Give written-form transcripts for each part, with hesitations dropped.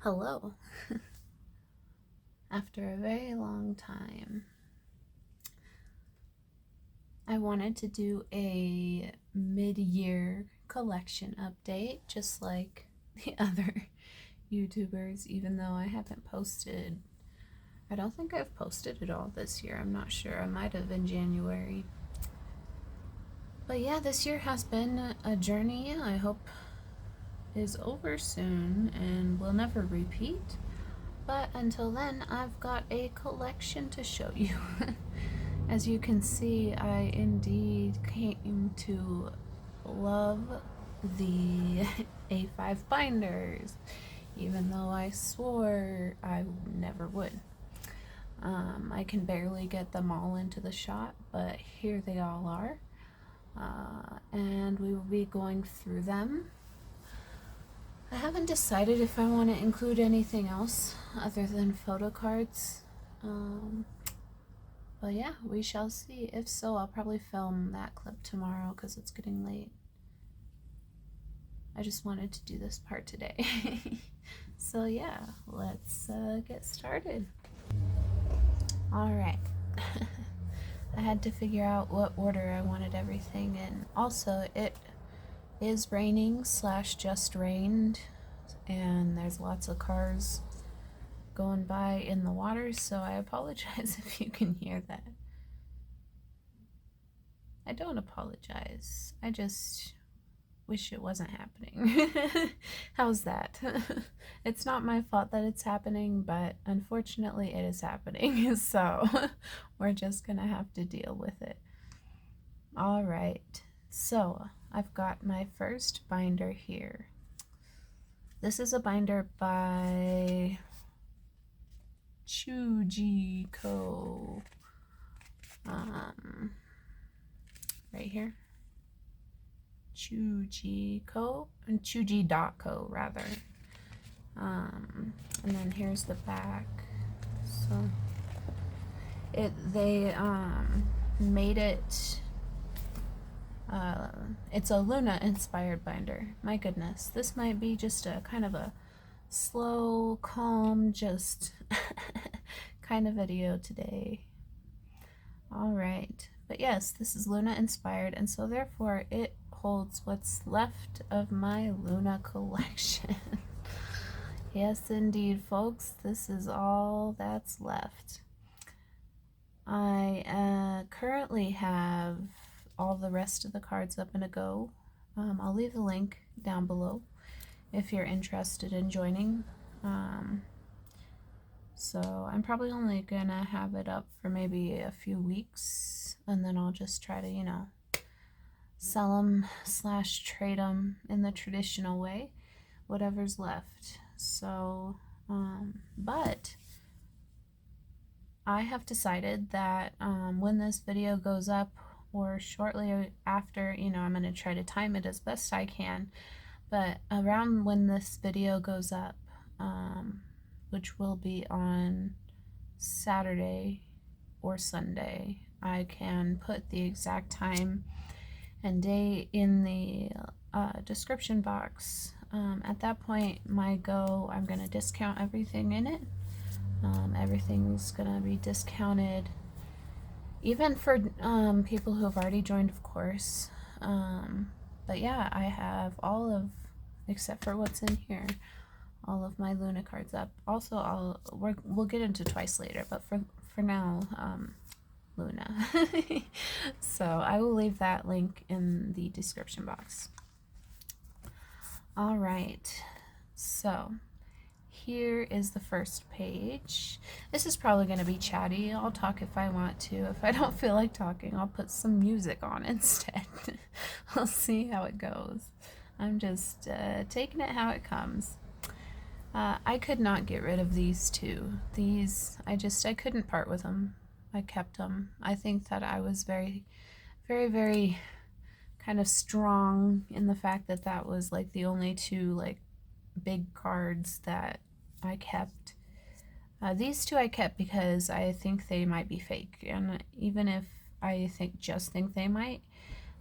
Hello. After a very long time, I wanted to do a mid-year collection update, just like the other YouTubers, even though I haven't posted. I don't think I've posted it all this year. I'm not sure. I might have in January. But yeah, this year has been a journey. I hope is over soon and will never repeat. But until then, I've got a collection to show you. As you can see, I indeed came to love the A5 binders, even though I swore I never would. I can barely get them all into the shot, but here they all are. And we will be going through them. I haven't decided if I want to include anything else other than photo cards. But yeah, we shall see. If so, I'll probably film that clip tomorrow because it's getting late. I just wanted to do this part today. So yeah, let's get started. Alright. I had to figure out what order I wanted everything in. Also, it is raining / just rained, and there's lots of cars going by in the water, so I apologize if you can hear that. I don't apologize. I just wish it wasn't happening. How's that? It's not my fault that it's happening, but unfortunately it is happening, so we're just gonna have to deal with it. All right, so I've got my first binder here. This is a binder by Chujiko. Right here. Chujiko and Chuji.co rather. And then here's the back. So they made it. It's a Luna inspired binder. My goodness, this might be just a kind of a slow, calm, just kind of video today. All right, but yes, this is Luna inspired, and so therefore it holds what's left of my Luna collection. Yes, indeed, folks, this is all that's left. I currently have all the rest of the cards up in a go. I'll leave the link down below if you're interested in joining. So I'm probably only gonna have it up for maybe a few weeks, and then I'll just try to, sell them / trade them in the traditional way, whatever's left. So, but I have decided that when this video goes up, or shortly after, I'm going to try to time it as best I can, but around when this video goes up, which will be on Saturday or Sunday, I can put the exact time and date in the description box. At that point, I'm going to discount everything in it. Everything's going to be discounted, even for people who have already joined, of course. But yeah, I have except for what's in here, all of my Luna cards up. Also, we'll get into twice later, but for now, Luna. So I will leave that link in the description box. All right, so here is the first page. This is probably going to be chatty. I'll talk if I want to. If I don't feel like talking, I'll put some music on instead. I'll see how it goes. I'm just taking it how it comes. I could not get rid of these two. I couldn't part with them. I kept them. I think that I was very, very, very kind of strong in the fact that that was like the only two like big cards that I kept. These two I kept because I think they might be fake, and even if I just think they might,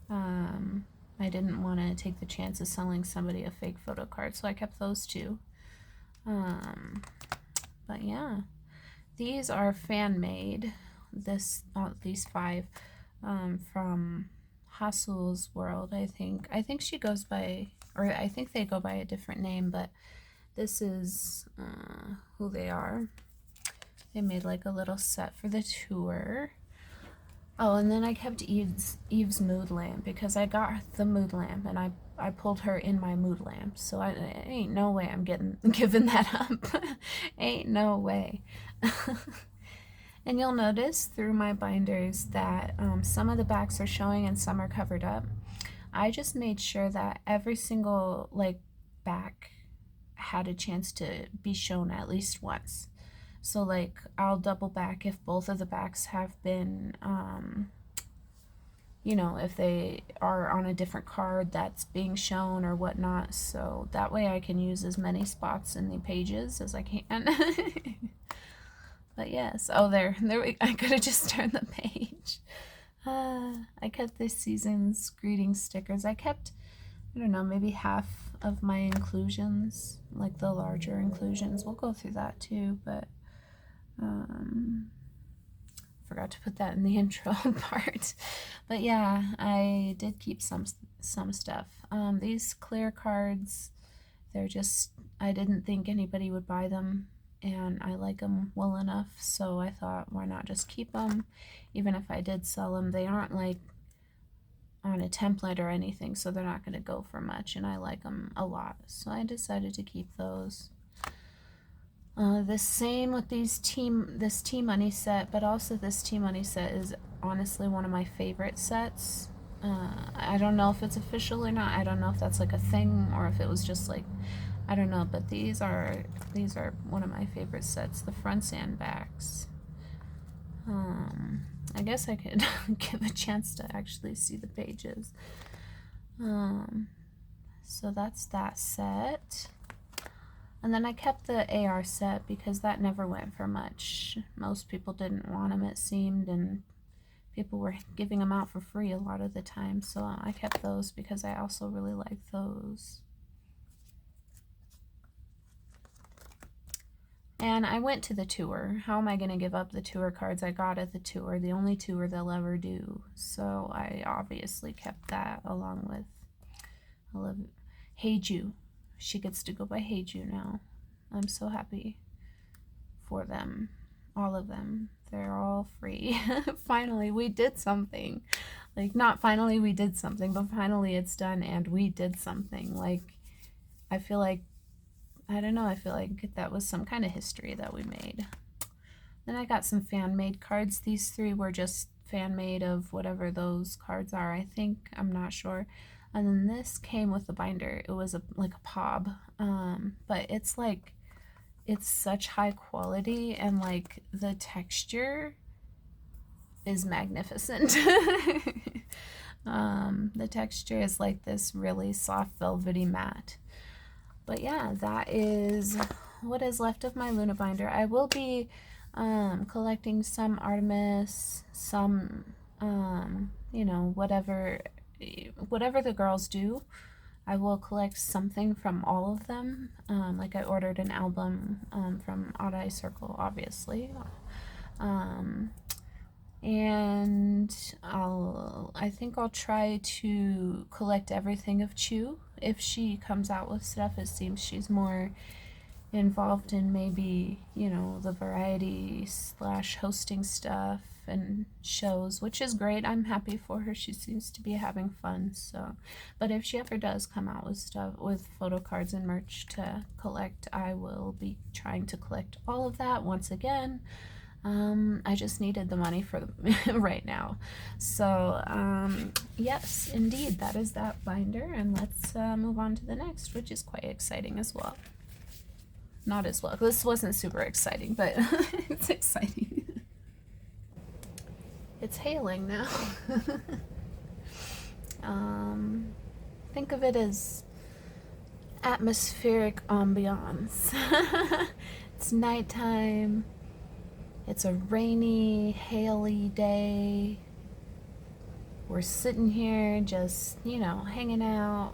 I didn't want to take the chance of selling somebody a fake photo card, so I kept those two. But yeah, these are fan made. These 5 from Hassel's World, I think. I think she goes by, or I think they go by a different name, but this is who they are. They made like a little set for the tour. Oh, and then I kept Eve's mood lamp because I got the mood lamp and I pulled her in my mood lamp. So ain't no way I'm giving that up. Ain't no way. And you'll notice through my binders that some of the backs are showing and some are covered up. I just made sure that every single like back had a chance to be shown at least once. So like I'll double back if both of the backs have been, you know, if they are on a different card that's being shown or whatnot. So that way I can use as many spots in the pages as I can. But yes, oh there I could have just turned the page. I kept this season's greeting stickers. I kept, I don't know, maybe half of my inclusions, like the larger inclusions. We'll go through that too, but forgot to put that in the intro part. But yeah, I did keep some stuff. These clear cards, they're just, I didn't think anybody would buy them, and I like them well enough, so I thought, why not just keep them? Even if I did sell them, they aren't like on a template or anything, so they're not going to go for much, and I like them a lot, so I decided to keep those. The same with this Tea Money set, but also this Tea Money set is honestly one of my favorite sets. I don't know if it's official or not. I don't know if that's like a thing or if it was just like, I don't know, but these are one of my favorite sets, the fronts and backs. I guess I could give a chance to actually see the pages. So that's that set. And then I kept the AR set because that never went for much. Most people didn't want them, it seemed, and people were giving them out for free a lot of the time. So I kept those because I also really like those. And I went to the tour. How am I going to give up the tour cards I got at the tour? The only tour they'll ever do. So I obviously kept that along with, I love Heiju. She gets to go by Heiju now. I'm so happy for them. All of them. They're all free. Finally, we did something. Like, not finally we did something, but finally it's done and we did something. Like, I feel like, I don't know, I feel like that was some kind of history that we made. Then I got some fan-made cards. These 3 were just fan-made of whatever those cards are, I think. I'm not sure. And then this came with the binder. It was like a POB, but it's like, it's such high quality, and like the texture is magnificent. The texture is like this really soft velvety matte. But yeah, that is what is left of my Luna binder. I will be collecting some Artemis, some you know, whatever the girls do. I will collect something from all of them. Like I ordered an album from Odd Eye Circle, obviously. And I think I'll try to collect everything of Chu if she comes out with stuff. It seems she's more involved in maybe, you know, the variety / hosting stuff and shows, which is great. I'm happy for her. She seems to be having fun. So, but if she ever does come out with stuff, with photo cards and merch to collect, I will be trying to collect all of that once again. I just needed the money for right now. So, yes, indeed, that is that binder, and let's move on to the next, which is quite exciting as well. Not as well. This wasn't super exciting, but it's exciting. It's hailing now. Think of it as atmospheric ambiance. It's nighttime. It's a rainy, haily day. We're sitting here just, you know, hanging out.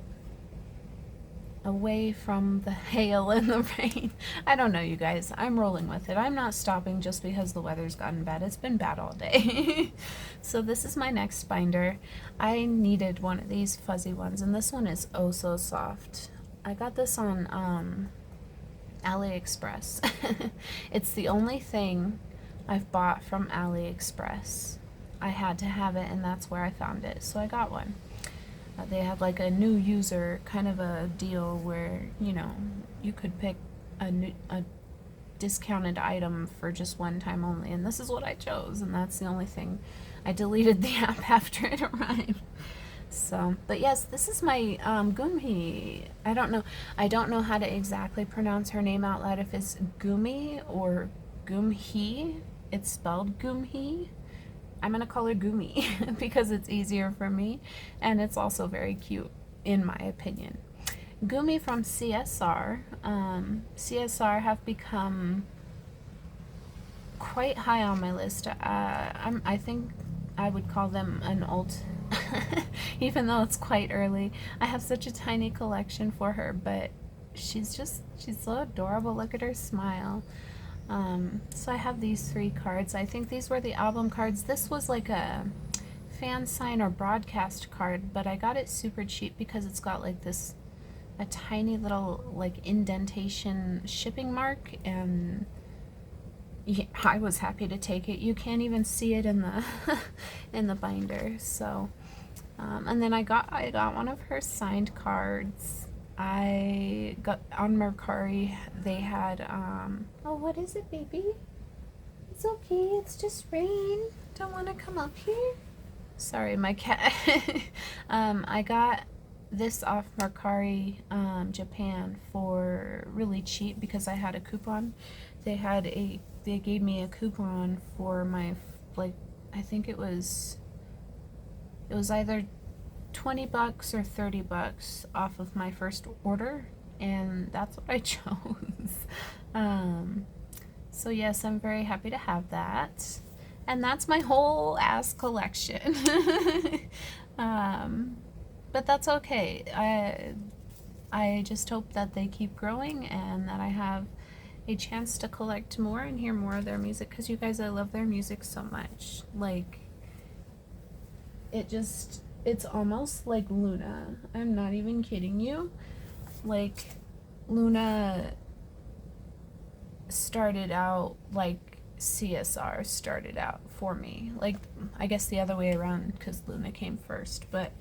away from the hail and the rain. I don't know, you guys. I'm rolling with it. I'm not stopping just because the weather's gotten bad. It's been bad all day. So this is my next binder. I needed one of these fuzzy ones, and this one is oh so soft. I got this on AliExpress. It's the only thing I've bought from AliExpress. I had to have it, and that's where I found it, so I got one. They have like a new user kind of a deal where, you know, you could pick a discounted item for just one time only, and this is what I chose, and that's the only thing. I deleted the app after it arrived. So, but yes, this is my Gumi. I don't know how to exactly pronounce her name out loud, if it's Gumi or Gumhi. It's spelled Gumhi. I'm gonna call her Gumi because it's easier for me, and it's also very cute in my opinion. Gumi from CSR. CSR have become quite high on my list. I think I would call them an alt, even though it's quite early. I have such a tiny collection for her, but she's so adorable. Look at her smile. So I have these 3 cards. I think these were the album cards. This was like a fan sign or broadcast card, but I got it super cheap because it's got like this, a tiny little like indentation shipping mark, and yeah, I was happy to take it. You can't even see it in the in the binder. So and then I got one of her signed cards. I got on Mercari. They had oh, what is it, baby? It's okay, it's just rain. Don't want to come up here? Sorry, my cat. I got this off Mercari Japan for really cheap because I had a coupon. They gave me a coupon for my, like, I think it was either $20 or $30 off of my first order, and that's what I chose. So yes, I'm very happy to have that, and that's my whole ass collection. But that's okay. I just hope that they keep growing and that I have a chance to collect more and hear more of their music, because you guys, I love their music so much. Like, it's almost like Luna. I'm not even kidding you. Like, Luna started out like CSR started out for me. Like, I guess the other way around, because Luna came first. But,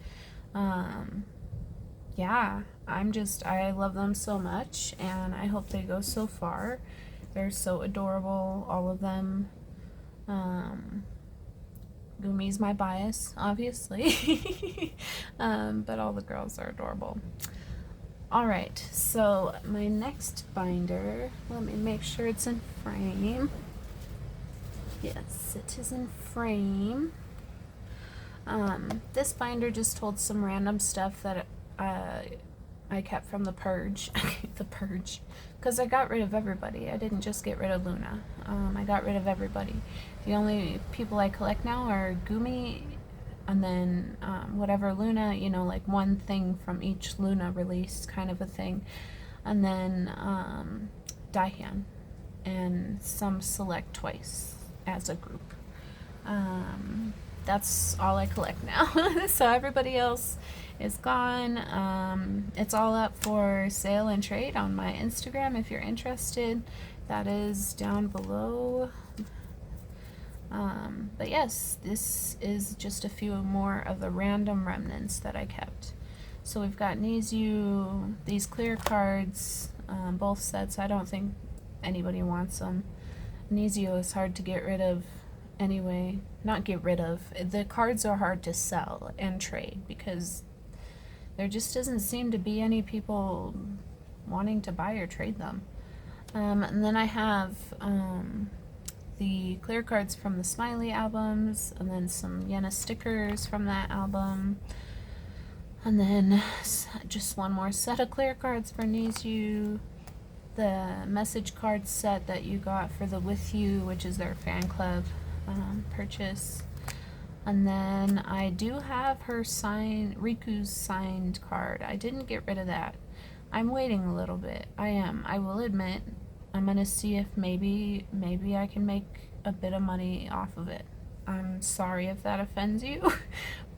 yeah, I love them so much, and I hope they go so far. They're so adorable, all of them. Gumi's my bias, obviously. But all the girls are adorable. Alright, so my next binder, let me make sure it's in frame. Yes, it is in frame. This binder just holds some random stuff that I kept from the Purge. The Purge. Because I got rid of everybody. I didn't just get rid of Luna. I got rid of everybody. The only people I collect now are Gumi, and then whatever Luna, you know, like one thing from each Luna release kind of a thing. And then Daihan, and some select twice as a group. That's all I collect now. So everybody else is gone. It's all up for sale and trade on my Instagram if you're interested. That is down below. But yes, this is just a few more of the random remnants that I kept. So we've got Nizu, these clear cards, both sets. I don't think anybody wants them. Nizu is hard to get rid of anyway. Not get rid of. The cards are hard to sell and trade because there just doesn't seem to be any people wanting to buy or trade them. And then I have the clear cards from the Smiley albums, and then some Yena stickers from that album, and then just one more set of clear cards for Nizu, the message card set that you got for the With You, which is their fan club purchase. And then I do have her Riku's signed card. I didn't get rid of that. I'm waiting a little bit. I am. I will admit, I'm gonna see if maybe I can make a bit of money off of it. I'm sorry if that offends you,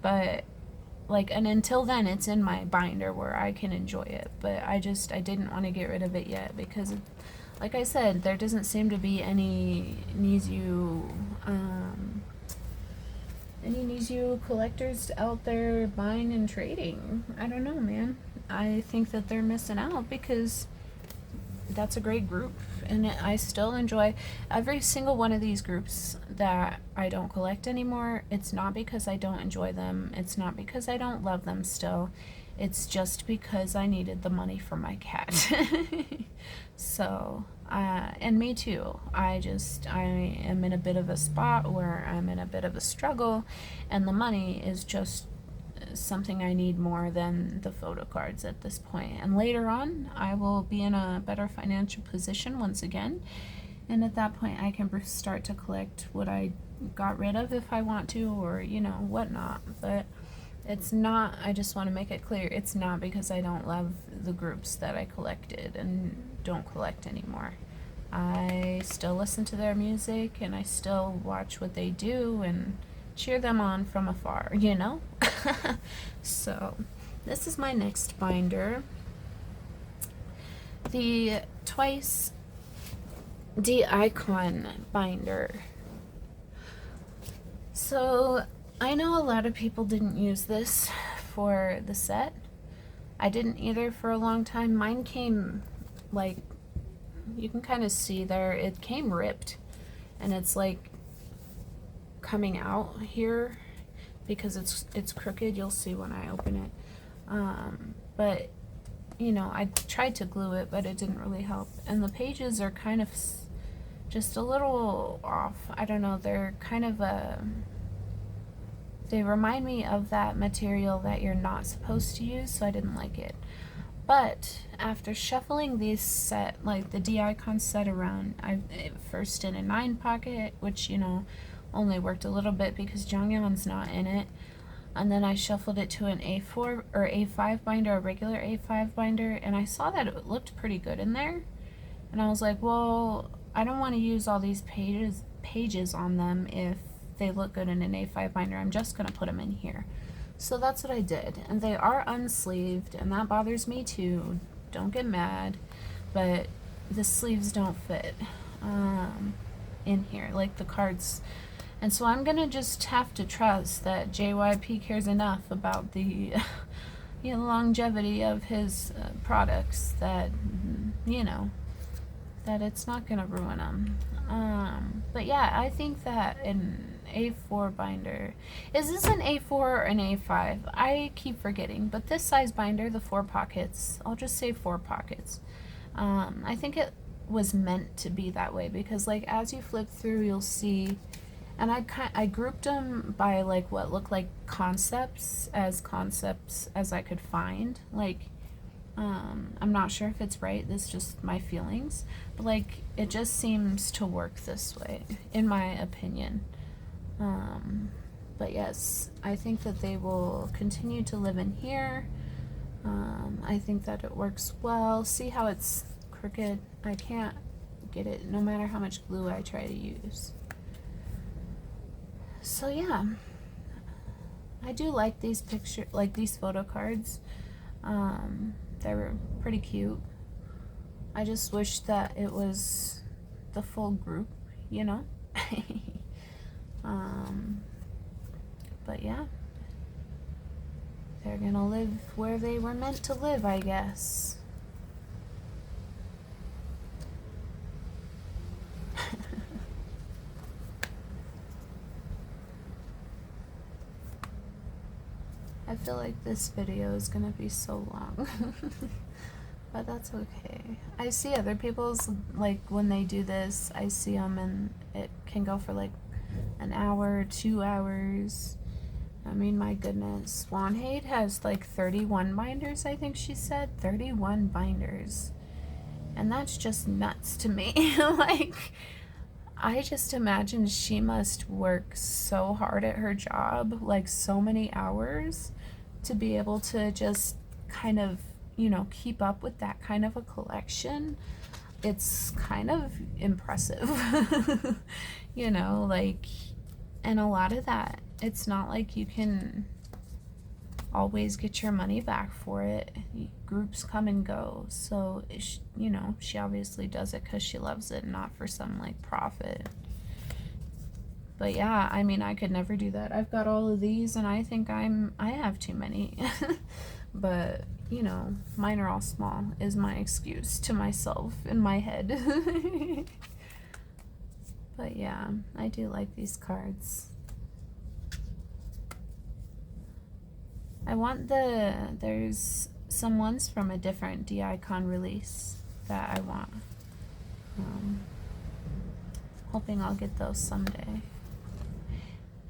but like, and until then it's in my binder where I can enjoy it, but I didn't want to get rid of it yet because like I said, there doesn't seem to be any Nizu collectors out there buying and trading. I don't know, man. I think that they're missing out because that's a great group, and I still enjoy every single one of these groups that I don't collect anymore. It's not because I don't enjoy them. It's not because I don't love them still. It's just because I needed the money for my cat. So, and me too. I am in a bit of a spot where I'm in a bit of a struggle, and the money is just something I need more than the photo cards at this point. And later on, I will be in a better financial position once again. And at that point, I can start to collect what I got rid of if I want to, or, you know, whatnot. But it's not, I just want to make it clear, it's not because I don't love the groups that I collected and don't collect anymore. I still listen to their music, and I still watch what they do and cheer them on from afar, you know? So, this is my next binder. The Twice D-Icon binder. So, I know a lot of people didn't use this for the set. I didn't either for a long time. Mine came, like, you can kind of see there, it came ripped, and it's like coming out here because it's crooked. You'll see when I open it. But you know, I tried to glue it, but it didn't really help. And the pages are kind of just a little off. I don't know. They're kind of they remind me of that material that you're not supposed to use, so I didn't like it. But after shuffling these set, like the D-Icon set around, I first in a 9 pocket, which, you know, only worked a little bit because Jonghyun's not in it. And then I shuffled it to an A4 or A5 binder, a regular A5 binder, and I saw that it looked pretty good in there. And I was like, well, I don't want to use all these pages on them if they look good in an A5 binder. I'm just going to put them in here. So that's what I did. And they are unsleeved, and that bothers me too. Don't get mad. But the sleeves don't fit in here, like the cards. And so I'm going to just have to trust that JYP cares enough about the you know, longevity of his products that, you know, that it's not going to ruin them. But yeah, I think that an A4 binder, is this an A4 or an A5? I keep forgetting, but this size binder, the 4 pockets, I'll just say 4 pockets. I think it was meant to be that way because, like, as you flip through, you'll see. And I grouped them by, like, what looked like concepts as I could find. Like, I'm not sure if it's right, this is just my feelings. But, like, it just seems to work this way, in my opinion. But yes, I think that they will continue to live in here. I think that it works well. See how it's crooked? I can't get it, no matter how much glue I try to use. So yeah, I do like these these photo cards. They're pretty cute. I just wish that it was the full group, you know? But yeah, they're gonna live where they were meant to live, I guess. I feel like this video is gonna be so long. But that's okay. I see other people's, like, when they do this, I see them and it can go for like an hour, 2 hours. I mean, my goodness. Swanhade has like 31 binders, I think she said. 31 binders. And that's just nuts to me. Like, I just imagine she must work so hard at her job, like so many hours, to be able to just kind of you know, keep up with that kind of a collection, it's kind of impressive. You know, like, and a lot of that, it's not like you can always get your money back for it. Groups come and go, so you know, she obviously does it because she loves it, not for some like profit. But yeah, I mean, I could never do that. I've got all of these and I think I have too many. But you know, mine are all small is my excuse to myself in my head. But yeah, I do like these cards. I want there's some ones from a different D-Icon release that I want. Hoping I'll get those someday.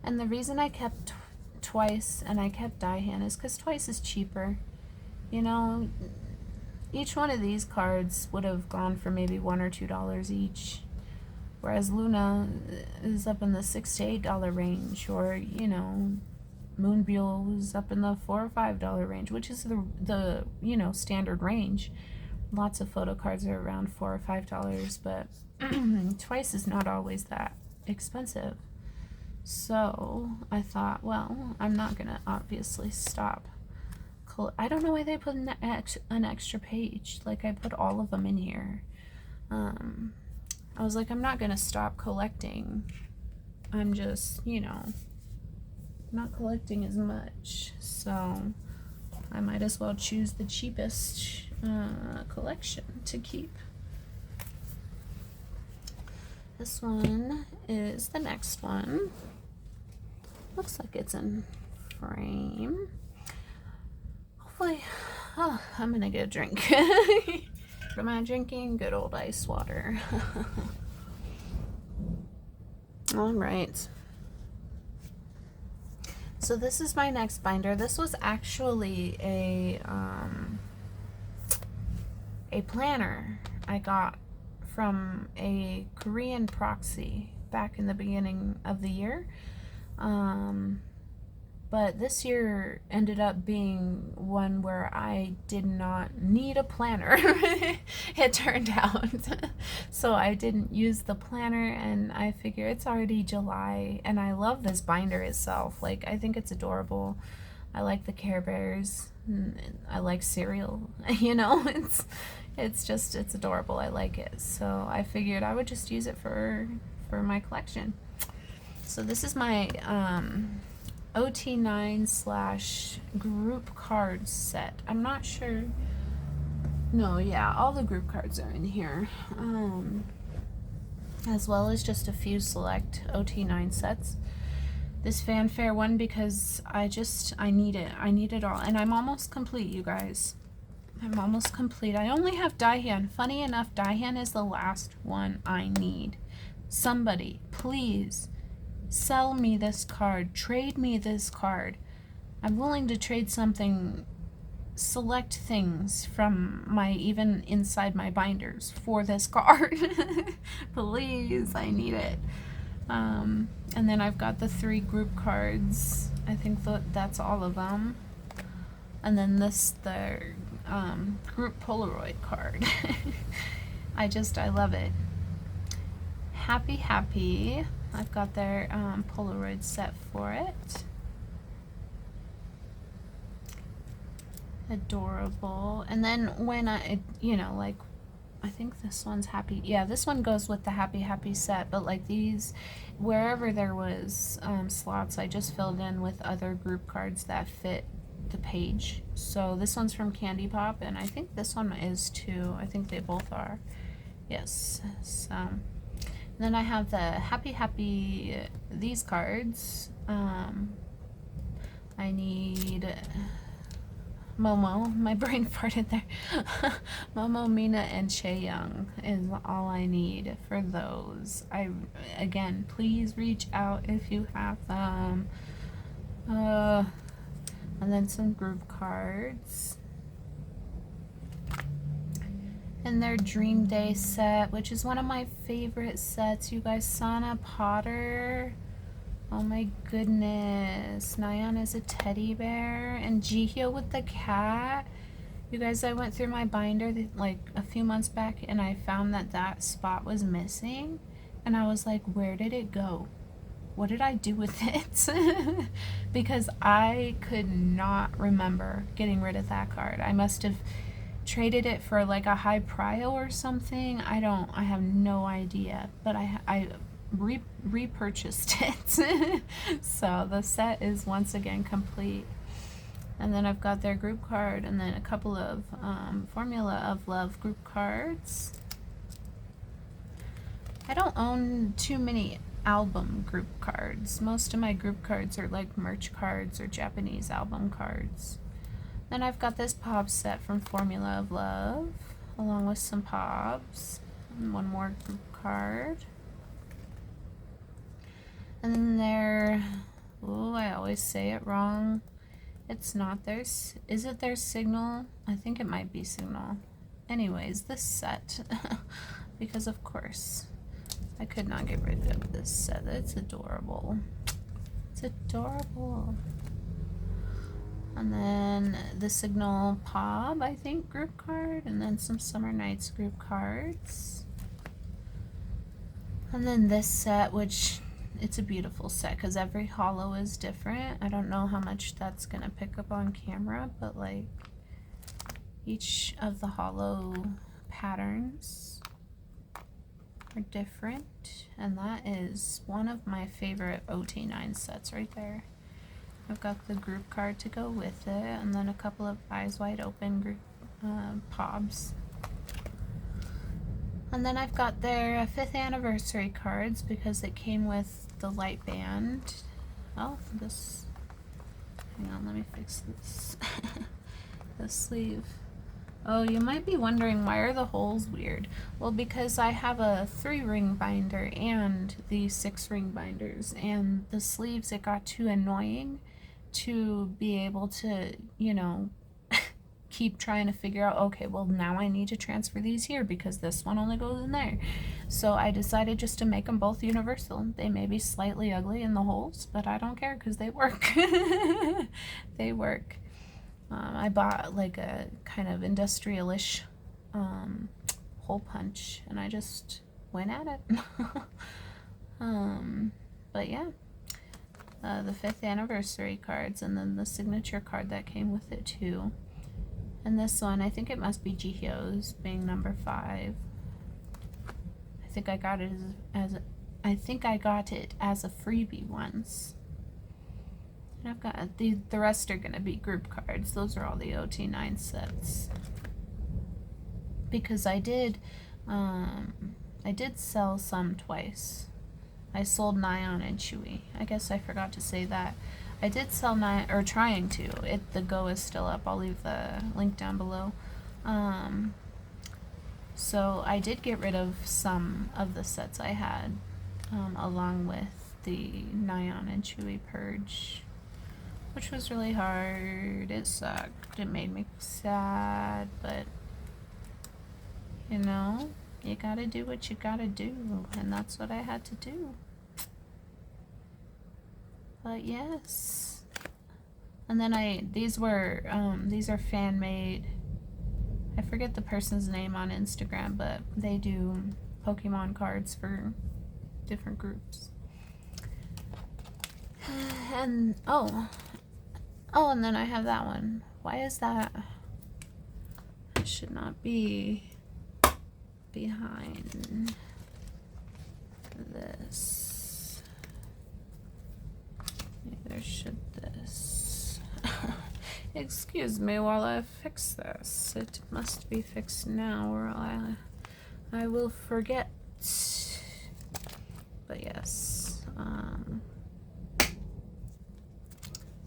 And the reason I kept Twice and I kept Daihan is because Twice is cheaper. You know, each one of these cards would have gone for maybe $1 or $2 each, whereas Luna is up in the $6 to $8 range, or you know, Moonbeal is up in the $4 or $5 range, which is the you know, standard range. Lots of photo cards are around $4 or $5, but Twice is not always that expensive. So I thought, well, I'm not gonna obviously stop. I don't know why they put an extra page. Like, I put all of them in here. I was like, I'm not gonna stop collecting. I'm just, you know, not collecting as much. So I might as well choose the cheapest collection to keep. This one is the next one. Looks like it's in frame. Hopefully, oh, I'm gonna get a drink. What am I drinking? Good old ice water. All right. So this is my next binder. This was actually a planner I got from a Korean proxy back in the beginning of the year. But this year ended up being one where I did not need a planner, it turned out. So I didn't use the planner, and I figure it's already July, and I love this binder itself. Like, I think it's adorable. I like the Care Bears. I like cereal, you know, it's adorable. I like it. So I figured I would just use it for my collection. So this is my OT9 / group cards set. I'm not sure. No, yeah, all the group cards are in here. As well as just a few select OT9 sets. This fanfare one because I need it. I need it all. And I'm almost complete, you guys. I'm almost complete. I only have Daihan. Funny enough, Daihan is the last one I need. Somebody, please, sell me this card. Trade me this card. I'm willing to trade something, select things from even inside my binders for this card. Please, I need it. And then I've got the 3 group cards. I think that's all of them. And then the group Polaroid card. I love it. Happy. I've got their Polaroid set for it. Adorable. And then when I think this one's Happy. Yeah, this one goes with the Happy set, but like these, wherever there was slots, I just filled in with other group cards that fit the page. So this one's from Candy Pop, and I think this one is too. I think they both are. Yes. So then I have the Happy these cards. I need Momo, my brain farted there. Momo, Mina, and Chaeyoung is all I need for those. Again, please reach out if you have them. And then some group cards. And their Dream Day set, which is one of my favorite sets. You guys, Sana Potter. Oh my goodness. Nayeon is a teddy bear. And Jihyo with the cat. You guys, I went through my binder like a few months back and I found that that spot was missing. And I was like, where did it go? What did I do with it? Because I could not remember getting rid of that card. I must have traded it for like a high prio or something. I have no idea. But I repurchased it. So the set is once again complete. And then I've got their group card and then a couple of Formula of Love group cards. I don't own too many album group cards. Most of my group cards are like merch cards or Japanese album cards. Then I've got this pop set from Formula of Love, along with some pops. And one more group card. And then their, oh, I always say it wrong. It's not their, is it their Signal? I think it might be Signal. Anyways, this set, because of course, I could not get rid of this set. It's adorable. It's adorable. And then the Signal Pop, I think, group card. And then some Summer Nights group cards. And then this set, which it's a beautiful set because every hollow is different. I don't know how much that's going to pick up on camera, but like each of the hollow patterns are different. And that is one of my favorite OT9 sets right there. I've got the group card to go with it, and then a couple of Eyes Wide Open group pobs. And then I've got their 5th anniversary cards because it came with the light band. Oh, this, hang on, let me fix this. The sleeve. Oh, you might be wondering, why are the holes weird? Well, because I have a 3-ring binder and the 6-ring binders, and the sleeves, it got too annoying to be able to, you know, keep trying to figure out, okay, well now I need to transfer these here because this one only goes in there. So I decided just to make them both universal. They may be slightly ugly in the holes, but I don't care because they work. They work. I bought like a kind of industrial-ish hole punch and I just went at it. But yeah, the 5th anniversary cards and then the signature card that came with it too. And this one, I think it must be Jihyo's, being number 5. I think I got it as a freebie once. And I've got the rest are gonna be group cards. Those are all the OT9 sets. Because I did sell some twice. I sold Nyan and Chewy. I guess I forgot to say that. I did sell Nyan, or trying to. The Go is still up. I'll leave the link down below. So I did get rid of some of the sets I had, along with the Nyan and Chewy Purge, which was really hard. It sucked. It made me sad, but you know, you gotta do what you gotta do, and that's what I had to do. But yes. And then these are fan made. I forget the person's name on Instagram, but they do Pokemon cards for different groups. And and then I have that one. Why is that? It should not be behind this. Neither should this. Excuse me while I fix this. It must be fixed now or I will forget. But yes,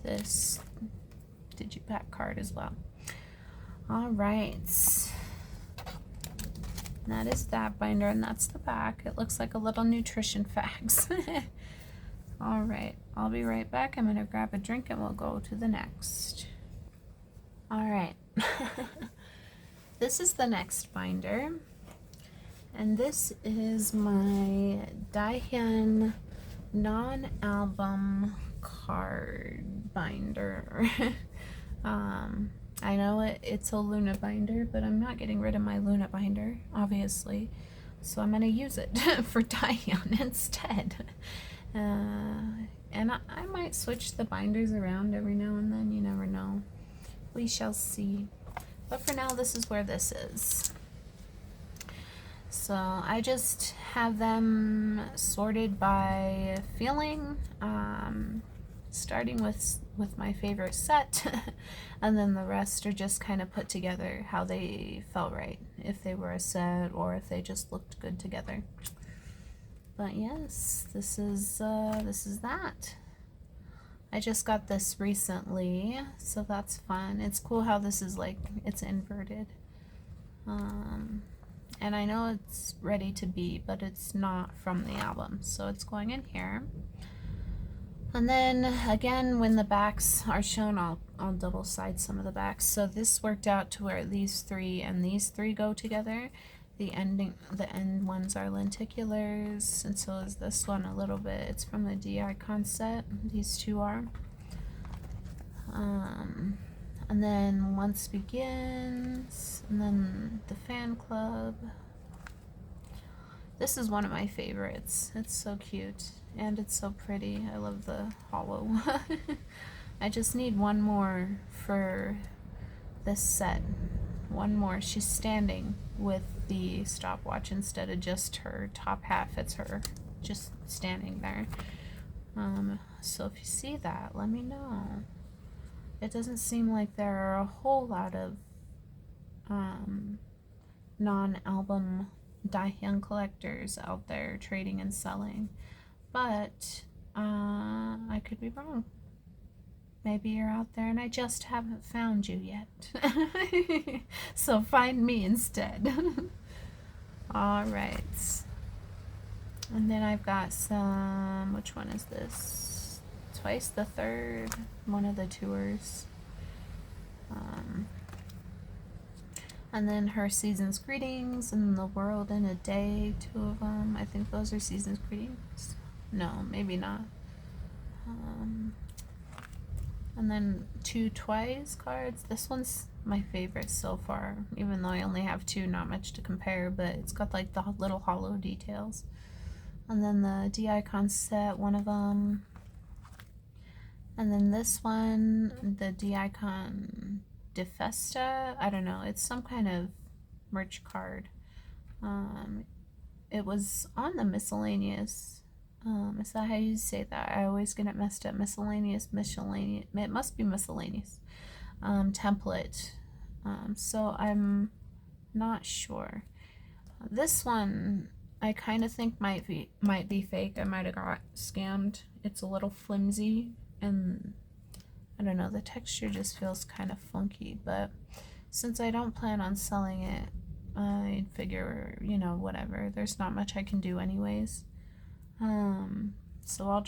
this Digipack card as well. All right. That is that binder, and that's the back. It looks like a little nutrition facts. All right, I'll be right back. I'm gonna grab a drink and we'll go to the next. All right. This is the next binder, and this is my Daihyun non-album card binder. I know it's a Luna binder, but I'm not getting rid of my Luna binder, obviously. So I'm going to use it for Diane instead. And I might switch the binders around every now and then. You never know. We shall see. But for now, this is where this is. So I just have them sorted by feeling, starting with my favorite set, and then the rest are just kind of put together how they felt right, if they were a set or if they just looked good together. But yes, this is that. I just got this recently, so that's fun. It's cool how this is like, it's inverted. And I know it's ready to be, but it's not from the album, so it's going in here. And then again, when the backs are shown, I'll double side some of the backs. So this worked out to where these three and these three go together. The end ones are lenticulars, and so is this one a little bit. It's from the D-Icon set. These two are. And then Once Begins, and then the Fan Club. This is one of my favorites. It's so cute, and it's so pretty. I love the hollow. I just need one more for this set. One more. She's standing with the stopwatch instead of just her top half. It's her just standing there. So if you see that, let me know. It doesn't seem like there are a whole lot of non-album Diane collectors out there trading and selling, but I could be wrong. Maybe you're out there and I just haven't found you yet. So find me instead. All right. And then I've got some, which one is this? Twice the Third, one of the tours. And then her Season's Greetings and The World in a Day, two of them. I think those are Season's Greetings. No, maybe not. And then two Twice cards. This one's my favorite so far, even though I only have two, not much to compare, but it's got like the little hollow details. And then the D-Icon set, one of them. And then this one, the D-Icon Defesta, I don't know, it's some kind of merch card. It was on the miscellaneous, is that how you say that? I always get it messed up. Miscellaneous, it must be miscellaneous template. So I'm not sure. This one I kind of think might be fake. I might have got scammed. It's a little flimsy, and I don't know, the texture just feels kind of funky, but since I don't plan on selling it, I figure, you know, whatever, there's not much I can do anyways. So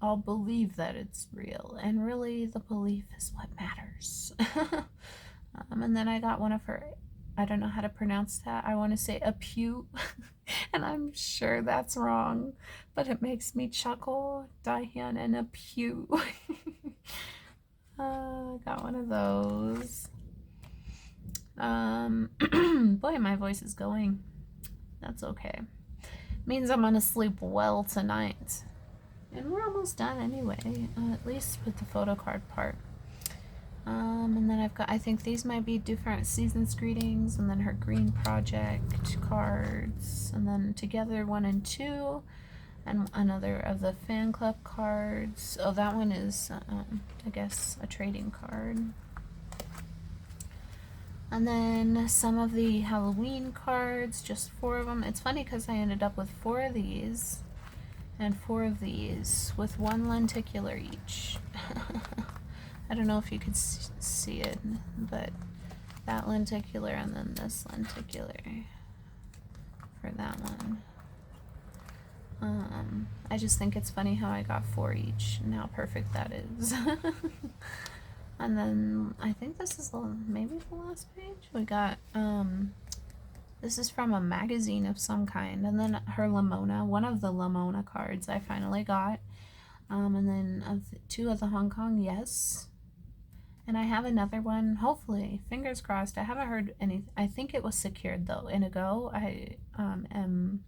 I'll believe that it's real, and really the belief is what matters. And then I got one of her, I don't know how to pronounce that. I want to say a pew, and I'm sure that's wrong, but it makes me chuckle. Diane and a pew. Got one of those. Boy, my voice is going. That's okay. Means I'm gonna sleep well tonight. And we're almost done anyway, at least with the photocard part. And then I've got, I think these might be different Season's Greetings, and then her Green Project cards, and then Together 1 and 2, and another of the Fan Club cards. Oh, that one is, I guess, a trading card. And then some of the Halloween cards, just 4 of them. It's funny because I ended up with 4 of these and 4 of these with 1 lenticular each. I don't know if you could see it, but that lenticular and then this lenticular for that one. I just think it's funny how I got 4 each and how perfect that is. And then I think this is maybe the last page. We got, this is from a magazine of some kind, and then her Lamona, one of the Lamona cards I finally got, and then 2 of the Hong Kong Yes, And I have another one, hopefully, fingers crossed. I haven't heard any. I think it was secured though. In a go, I am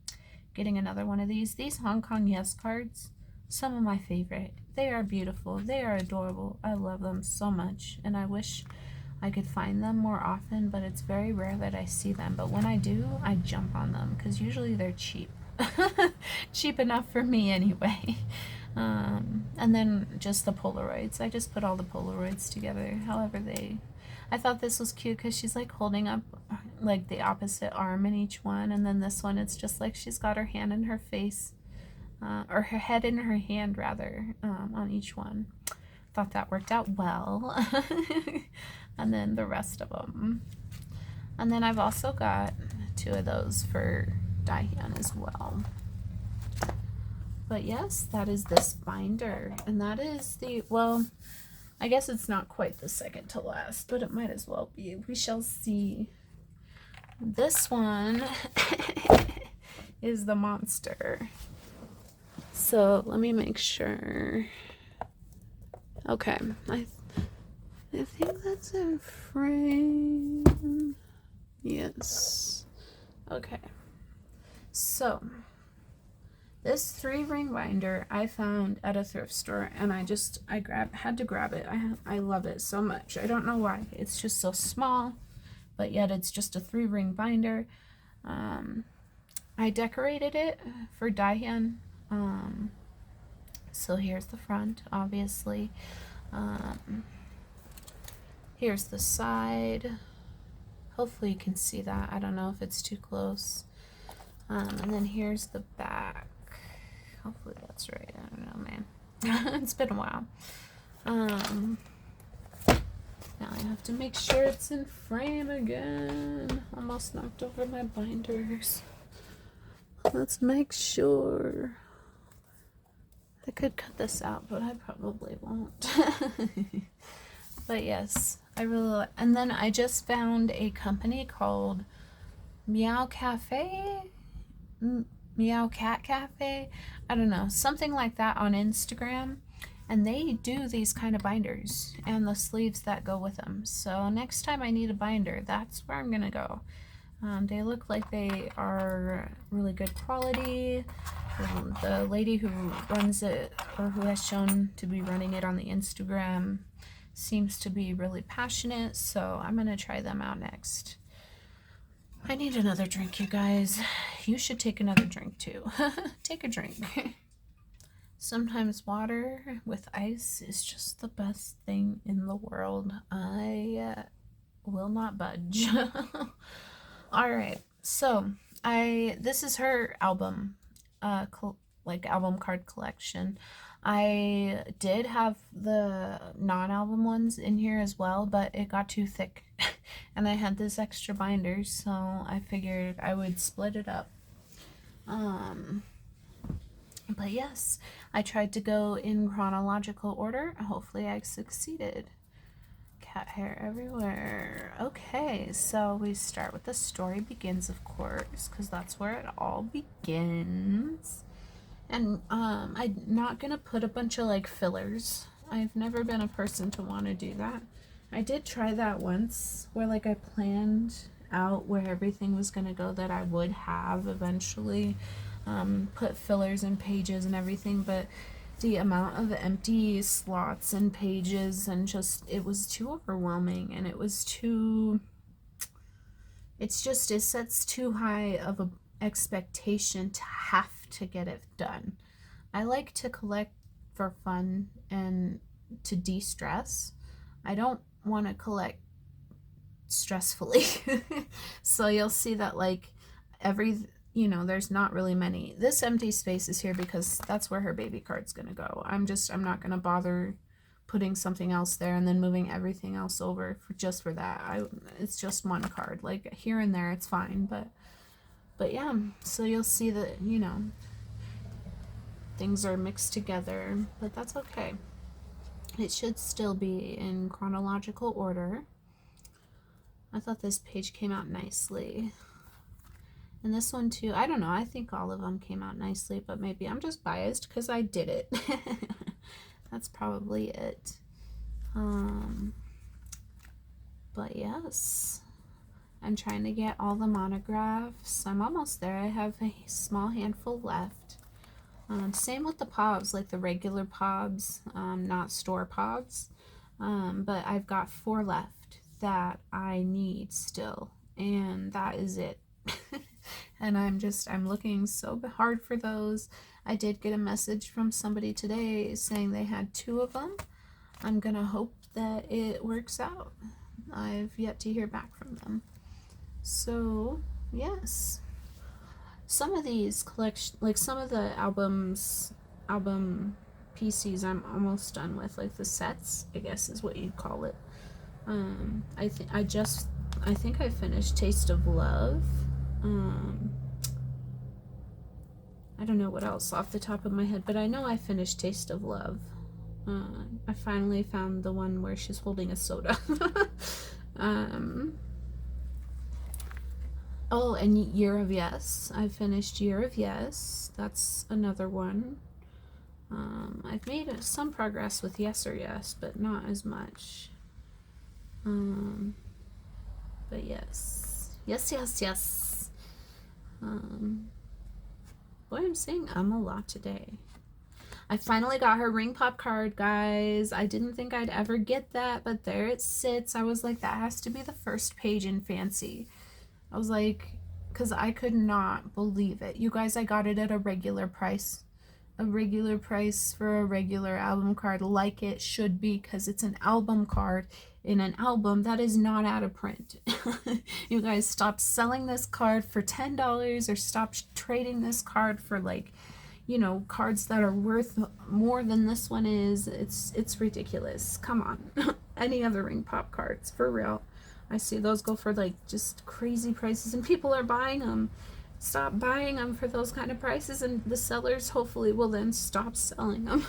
getting another one of these. These Hong Kong Yes cards, some of my favorite. They are beautiful. They are adorable. I love them so much. And I wish I could find them more often, but it's very rare that I see them. But when I do, I jump on them because usually they're cheap. Cheap enough for me anyway. And then just the Polaroids. I just put all the Polaroids together, however they... I thought this was cute because she's like holding up like the opposite arm in each one, and then this one it's just like she's got her hand in her face, or her head in her hand rather, on each one. Thought that worked out well. And then the rest of them. And then I've also got 2 of those for Daihyun as well. But yes, that is this binder. And that is the, well, I guess it's not quite the second to last, but it might as well be. We shall see. This one is the monster. So let me make sure. Okay, I think that's in frame. Yes. Okay. So this 3-ring binder I found at a thrift store, and I had to grab it. I love it so much. I don't know why. It's just so small, but yet it's just a 3-ring binder. I decorated it for Daihyun. So here's the front, obviously. Here's the side. Hopefully you can see that. I don't know if it's too close. And then here's the back. Hopefully that's right. I don't know, man. It's been a while. Now I have to make sure it's in frame again. Almost knocked over my binders. Let's make sure. I could cut this out, but I probably won't. But yes, I really like. And then I just found a company called Meow Cafe, Meow Cat Cafe, I don't know, something like that on Instagram. And they do these kind of binders and the sleeves that go with them. So next time I need a binder, that's where I'm gonna go. They look like they are really good quality. The lady who runs it, or who has shown to be running it on the Instagram, seems to be really passionate, so I'm gonna try them out next. I need another drink, you guys. You should take another drink too. Take a drink. Sometimes water with ice is just the best thing in the world. I will not budge. All right, so this is her album, like album card collection. I did have the non-album ones in here as well, but it got too thick and I had this extra binder, so I figured I would split it up. But yes, I tried to go in chronological order. Hopefully I succeeded. Cat hair everywhere. Okay, so we start with the story begins, of course, because that's where it all begins. And I'm not gonna put a bunch of like fillers. I've never been a person to want to do that. I did try that once where like I planned out where everything was gonna go that I would have eventually, put fillers in pages and everything, but the amount of empty slots and pages and just, it was too overwhelming, and it was too, it sets too high of a expectation to have to get it done. I like to collect for fun and to de-stress. I don't want to collect stressfully. So you'll see that like there's not really many. This empty space is here because that's where her baby card's gonna go. I'm not gonna bother putting something else there and then moving everything else over just for that. It's just one card. Like here and there it's fine, but yeah, so you'll see that, things are mixed together, but that's okay. It should still be in chronological order. I thought this page came out nicely. And this one too, I don't know, I think all of them came out nicely, but maybe I'm just biased because I did it. That's probably it. But yes, I'm trying to get all the monographs. I'm almost there. I have a small handful left. Same with the pobs, like the regular pobs, not store pobs. But I've got 4 left that I need still, and that is it. And I'm looking so hard for those. I did get a message from somebody today saying they had 2 of them. I'm gonna hope that it works out. I've yet to hear back from them. So, yes. Some of these like some of the album PCs I'm almost done with, like the sets, I guess is what you'd call it. I think I finished Taste of Love. I don't know what else off the top of my head, but I know I finished Taste of Love. I finally found the one where she's holding a soda. Oh, and Year of Yes. I finished Year of Yes. That's another one. I've made some progress with Yes or Yes, but not as much. But yes. Yes. Boy, I'm saying a lot today. I finally got her ring pop card, guys. I didn't think I'd ever get that, but there it sits. I was like, that has to be the first page in Fancy. I was like, because I could not believe it. You guys, I got it at a regular price. A regular price for a regular album card, like it should be, because it's an album card in an album that is not out of print. You guys, stop selling this card for $10 or stop trading this card for, like, you know, cards that are worth more than this one is. It's ridiculous. Come on. Any other ring pop cards, for real. I see those go for like just crazy prices, and people are buying them. Stop buying them for those kind of prices, and the sellers hopefully will then stop selling them.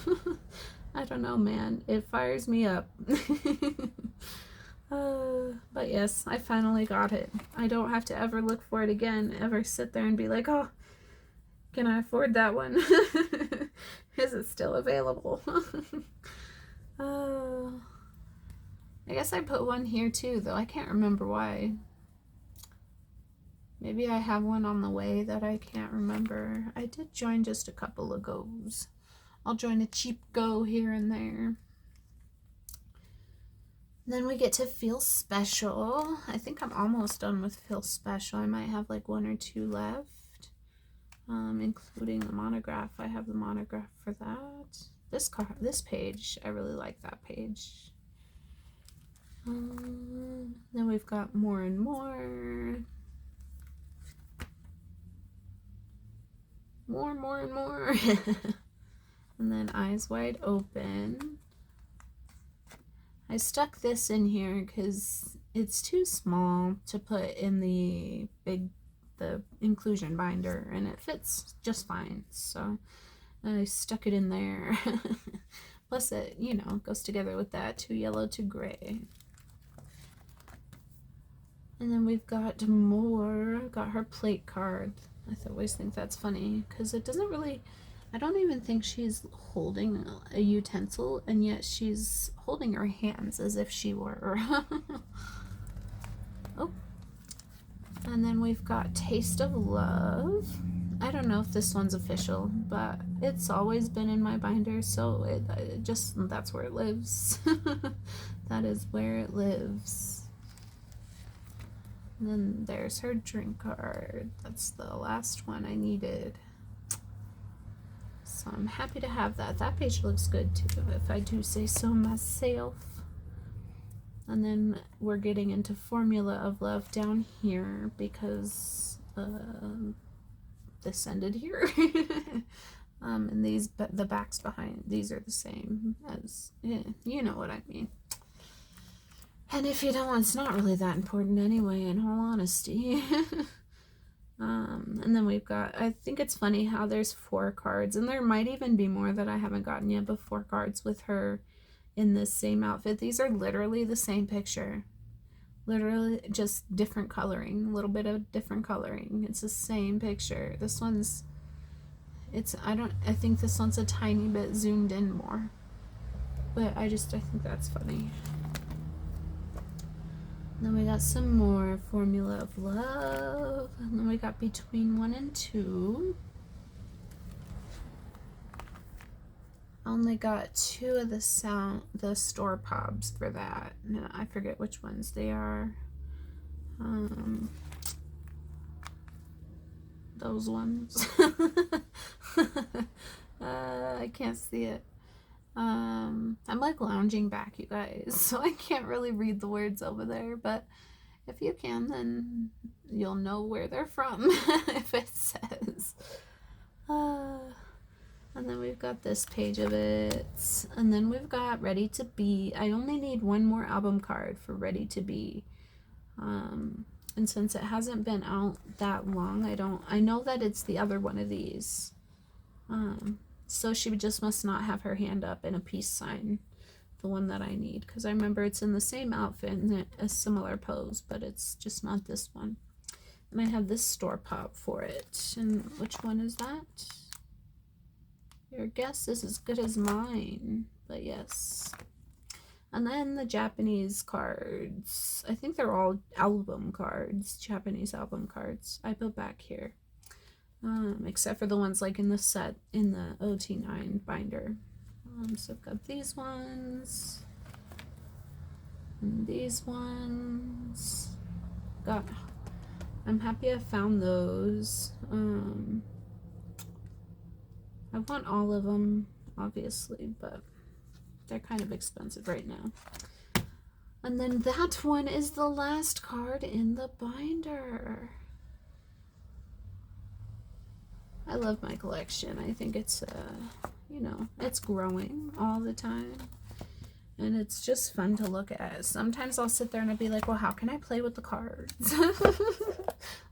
I don't know, man. It fires me up. But yes, I finally got it. I don't have to ever look for it again, ever sit there and be like, oh, can I afford that one? Is it still available? I guess I put one here too, though I can't remember why. Maybe I have one on the way that I can't remember. I did join just a couple of goes. I'll join a cheap go here and there. Then we get to Feel Special. I think I'm almost done with Feel Special. I might have like 1 or 2 left, including the monograph. I have the monograph for that. This page, I really like that page. Then we've got More and More. More and more. And then Eyes Wide Open. I stuck this in here because it's too small to put in the inclusion binder, and it fits just fine. So I stuck it in there. Plus it, you know, goes together with that Too Yellow to Gray. And then we've got more. Got her plate card. I always think that's funny because it doesn't really, I don't even think she's holding a utensil, and yet she's holding her hands as if she were. Oh. And then we've got Taste of Love. I don't know if this one's official, but it's always been in my binder, so it just, that's where it lives. That is where it lives. And then there's her drink card. That's the last one I needed. So I'm happy to have that. That page looks good too, if I do say so myself. And then we're getting into Formula of Love down here because this ended here. And the backs behind, these are the same as, you know what I mean. And if you don't, it's not really that important anyway, in all honesty. And then we've got, I think it's funny how there's 4 cards, and there might even be more that I haven't gotten yet, but 4 cards with her in this same outfit. These are literally the same picture. Literally just different coloring, a little bit of different coloring. It's the same picture. This one's, I think this one's a tiny bit zoomed in more. But I think that's funny. Then we got some more Formula of Love. And then we got Between 1 and 2. I only got 2 of the store pobs for that. No, I forget which ones they are. Those ones. I can't see it. I'm like lounging back, you guys, so I can't really read the words over there, but if you can, then you'll know where they're from if it says. And then we've got this page of it, and then we've got Ready to Be. I only need one more album card for Ready to Be. And since it hasn't been out that long, I know that it's the other one of these. So she just must not have her hand up in a peace sign, the one that I need, because I remember it's in the same outfit and a similar pose, but it's just not this one. And I have this store pop for it. And which one is that? Your guess is as good as mine, but yes. And then the Japanese cards. I think they're all album cards, Japanese album cards. I put back here. Except for the ones like in the set, in the OT9 binder. So I've got these ones. And these ones. I'm happy I found those. I want all of them, obviously, but they're kind of expensive right now. And then that one is the last card in the binder. I love my collection. I think it's, you know, it's growing all the time. And it's just fun to look at. Sometimes I'll sit there and I'll be like, well, how can I play with the cards?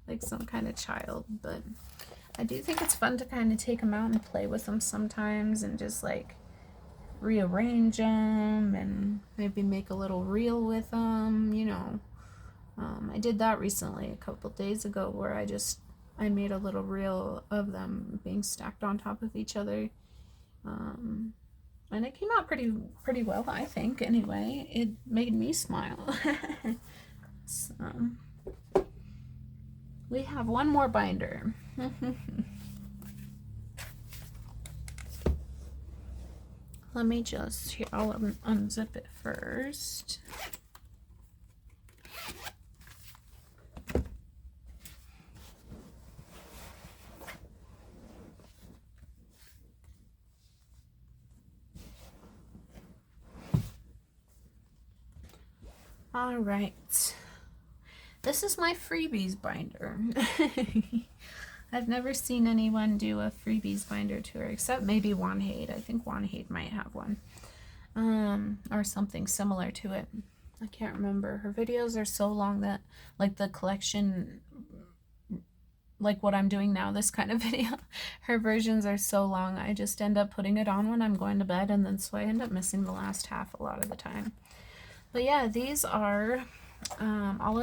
Like some kind of child. But I do think it's fun to kind of take them out and play with them sometimes and just like rearrange them and maybe make a little reel with them, you know. I did that recently a couple days ago where I made a little reel of them being stacked on top of each other. And it came out pretty well, I think, anyway. It made me smile. So, we have one more binder. Let me just, here, I'll unzip it first. All right. This is my freebies binder. I've never seen anyone do a freebies binder tour, except maybe Wanhade. I think Wanhade might have one. Or something similar to it. I can't remember. Her videos are so long that, like the collection, like what I'm doing now, this kind of video, her versions are so long, I just end up putting it on when I'm going to bed, and then so I end up missing the last half a lot of the time. But yeah, these are not all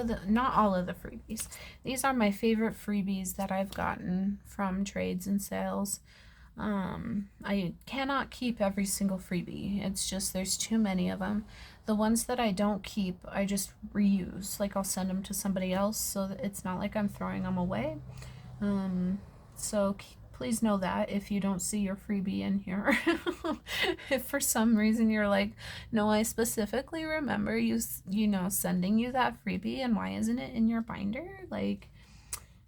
of the freebies. These are my favorite freebies that I've gotten from trades and sales. I cannot keep every single freebie. It's just there's too many of them. The ones that I don't keep, I just reuse. Like I'll send them to somebody else, so that it's not like I'm throwing them away. So please know that if you don't see your freebie in here. If for some reason you're like, no, I specifically remember you know, sending you that freebie, and why isn't it in your binder? Like,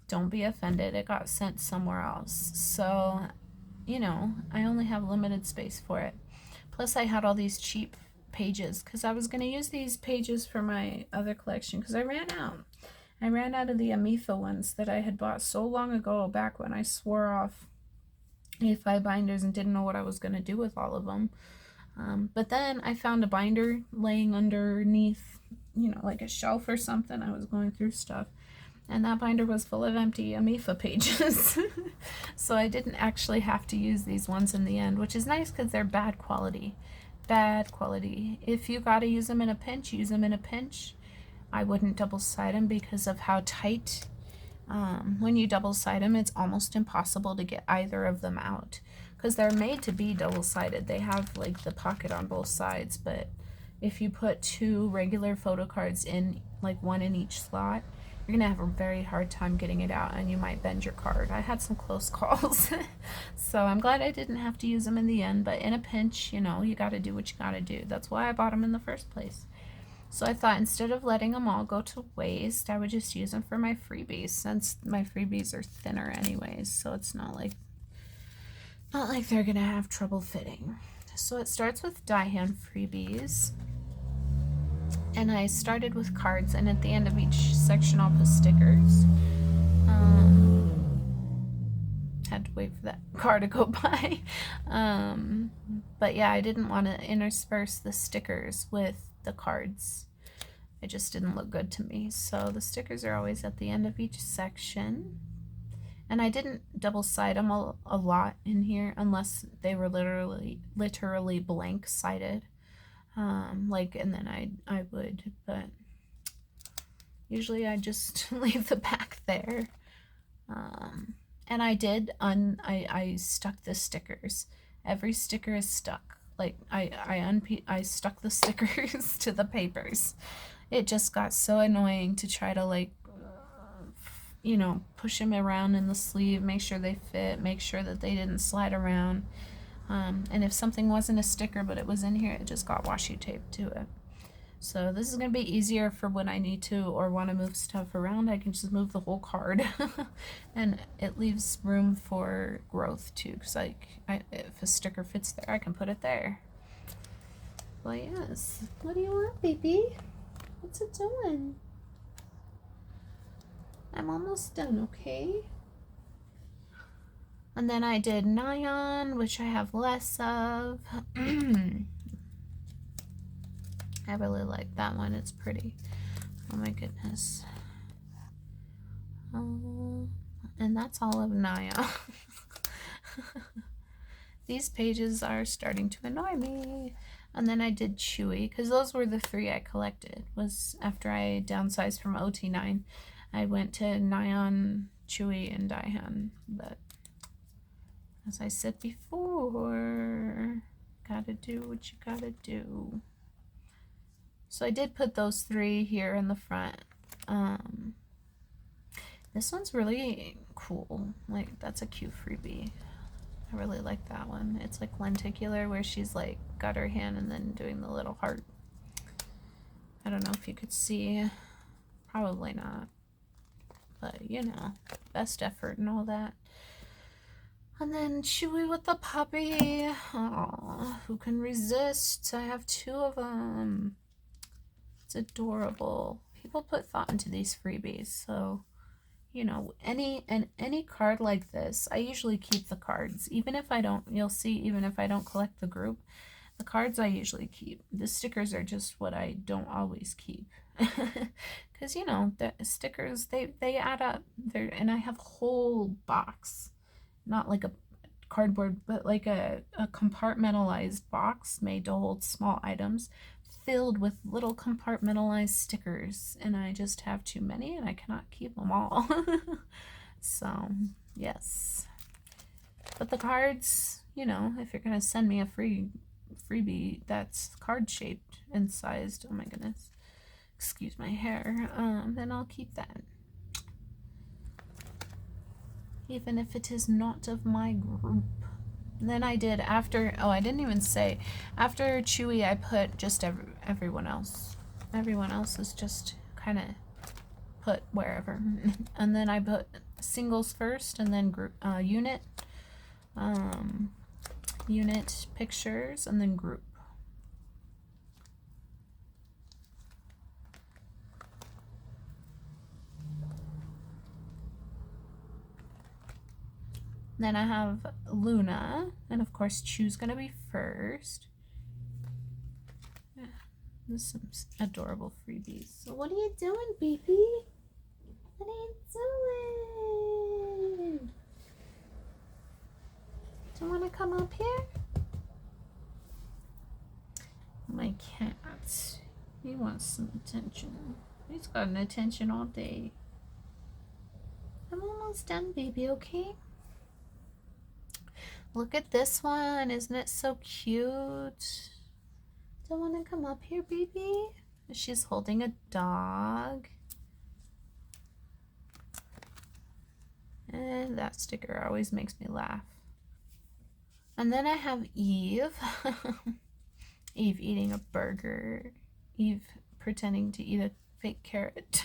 don't be offended. It got sent somewhere else. So, you know, I only have limited space for it. Plus I had all these cheap pages because I was going to use these pages for my other collection because I ran out. I ran out of the Amifa ones that I had bought so long ago, back when I swore off A5 binders and didn't know what I was going to do with all of them. But then I found a binder laying underneath, you know, like a shelf or something. I was going through stuff, and that binder was full of empty Amifa pages. So I didn't actually have to use these ones in the end, which is nice because they're bad quality. Bad quality. If you gotta use them in a pinch, use them in a pinch. I wouldn't double side them because of how tight. When you double side them, it's almost impossible to get either of them out because they're made to be double sided. They have like the pocket on both sides, but if you put 2 regular photo cards in, like 1 in each slot, you're gonna have a very hard time getting it out, and you might bend your card. I had some close calls. So I'm glad I didn't have to use them in the end, but in a pinch, you know, you gotta do what you gotta do. That's why I bought them in the first place. So I thought instead of letting them all go to waste, I would just use them for my freebies, since my freebies are thinner anyways, so it's not like they're gonna have trouble fitting. So it starts with die hand freebies. And I started with cards, and at the end of each section I'll put stickers. Had to wait for that car to go by. But yeah, I didn't want to intersperse the stickers with the cards. It just didn't look good to me. So the stickers are always at the end of each section. And I didn't double side them a lot in here, unless they were literally blank sided. And then I would, but usually I just leave the back there. And I stuck the stickers. Every sticker is stuck. Like I stuck the stickers to the papers. It just got so annoying to try to, like, you know, push them around in the sleeve, make sure they fit, make sure that they didn't slide around. And if something wasn't a sticker but it was in here, it just got washi tape to it. So this is going to be easier for when I need to or want to move stuff around. I can just move the whole card. And it leaves room for growth too, because if a sticker fits there, I can put it there. Well, yes. What do you want, baby? What's it doing? I'm almost done, okay? And then I did nylon, which I have less of. I really like that one. It's pretty. Oh my goodness. And that's all of nylon. These pages are starting to annoy me. And then I did chewy, because those were the 3 I collected. Was after I downsized from OT9. I went to nylon, chewy, and die-hand. But as I said before, gotta do what you gotta do. So I did put those 3 here in the front. This one's really cool. Like, that's a cute freebie. I really like that one. It's like lenticular, where she's like got her hand and then doing the little heart. I don't know if you could see. Probably not. But, you know, best effort and all that. And then Chewy with the puppy. Oh, who can resist? I have 2 of them. It's adorable. People put thought into these freebies, so, you know, any card like this, I usually keep the cards. Even if I don't, you'll see, even if I don't collect the group, the cards I usually keep. The stickers are just what I don't always keep. Because, you know, the stickers, they add up. And I have a whole box. Not like a cardboard, but like a compartmentalized box made to hold small items, filled with little compartmentalized stickers, and I just have too many and I cannot keep them all. So yes, but the cards, you know, if you're gonna send me a freebie that's card shaped and sized, oh my goodness, excuse my hair, then I'll keep that, even if it is not of my group. And then I did after, oh, I didn't even say, after Chewy I put just everyone else. Everyone else is just kind of put wherever. And then I put singles first, and then group, unit pictures, and then group. Then I have Luna, and of course Chew's gonna be first. Yeah, there's some adorable freebies. So what are you doing, baby? What are you doing? Do you want to come up here? My cat. He wants some attention. He's gotten attention all day. I'm almost done, baby, okay? Look at this one. Isn't it so cute? Don't want to come up here, baby? She's holding a dog. And that sticker always makes me laugh. And then I have Eve. Eve eating a burger. Eve pretending to eat a fake carrot.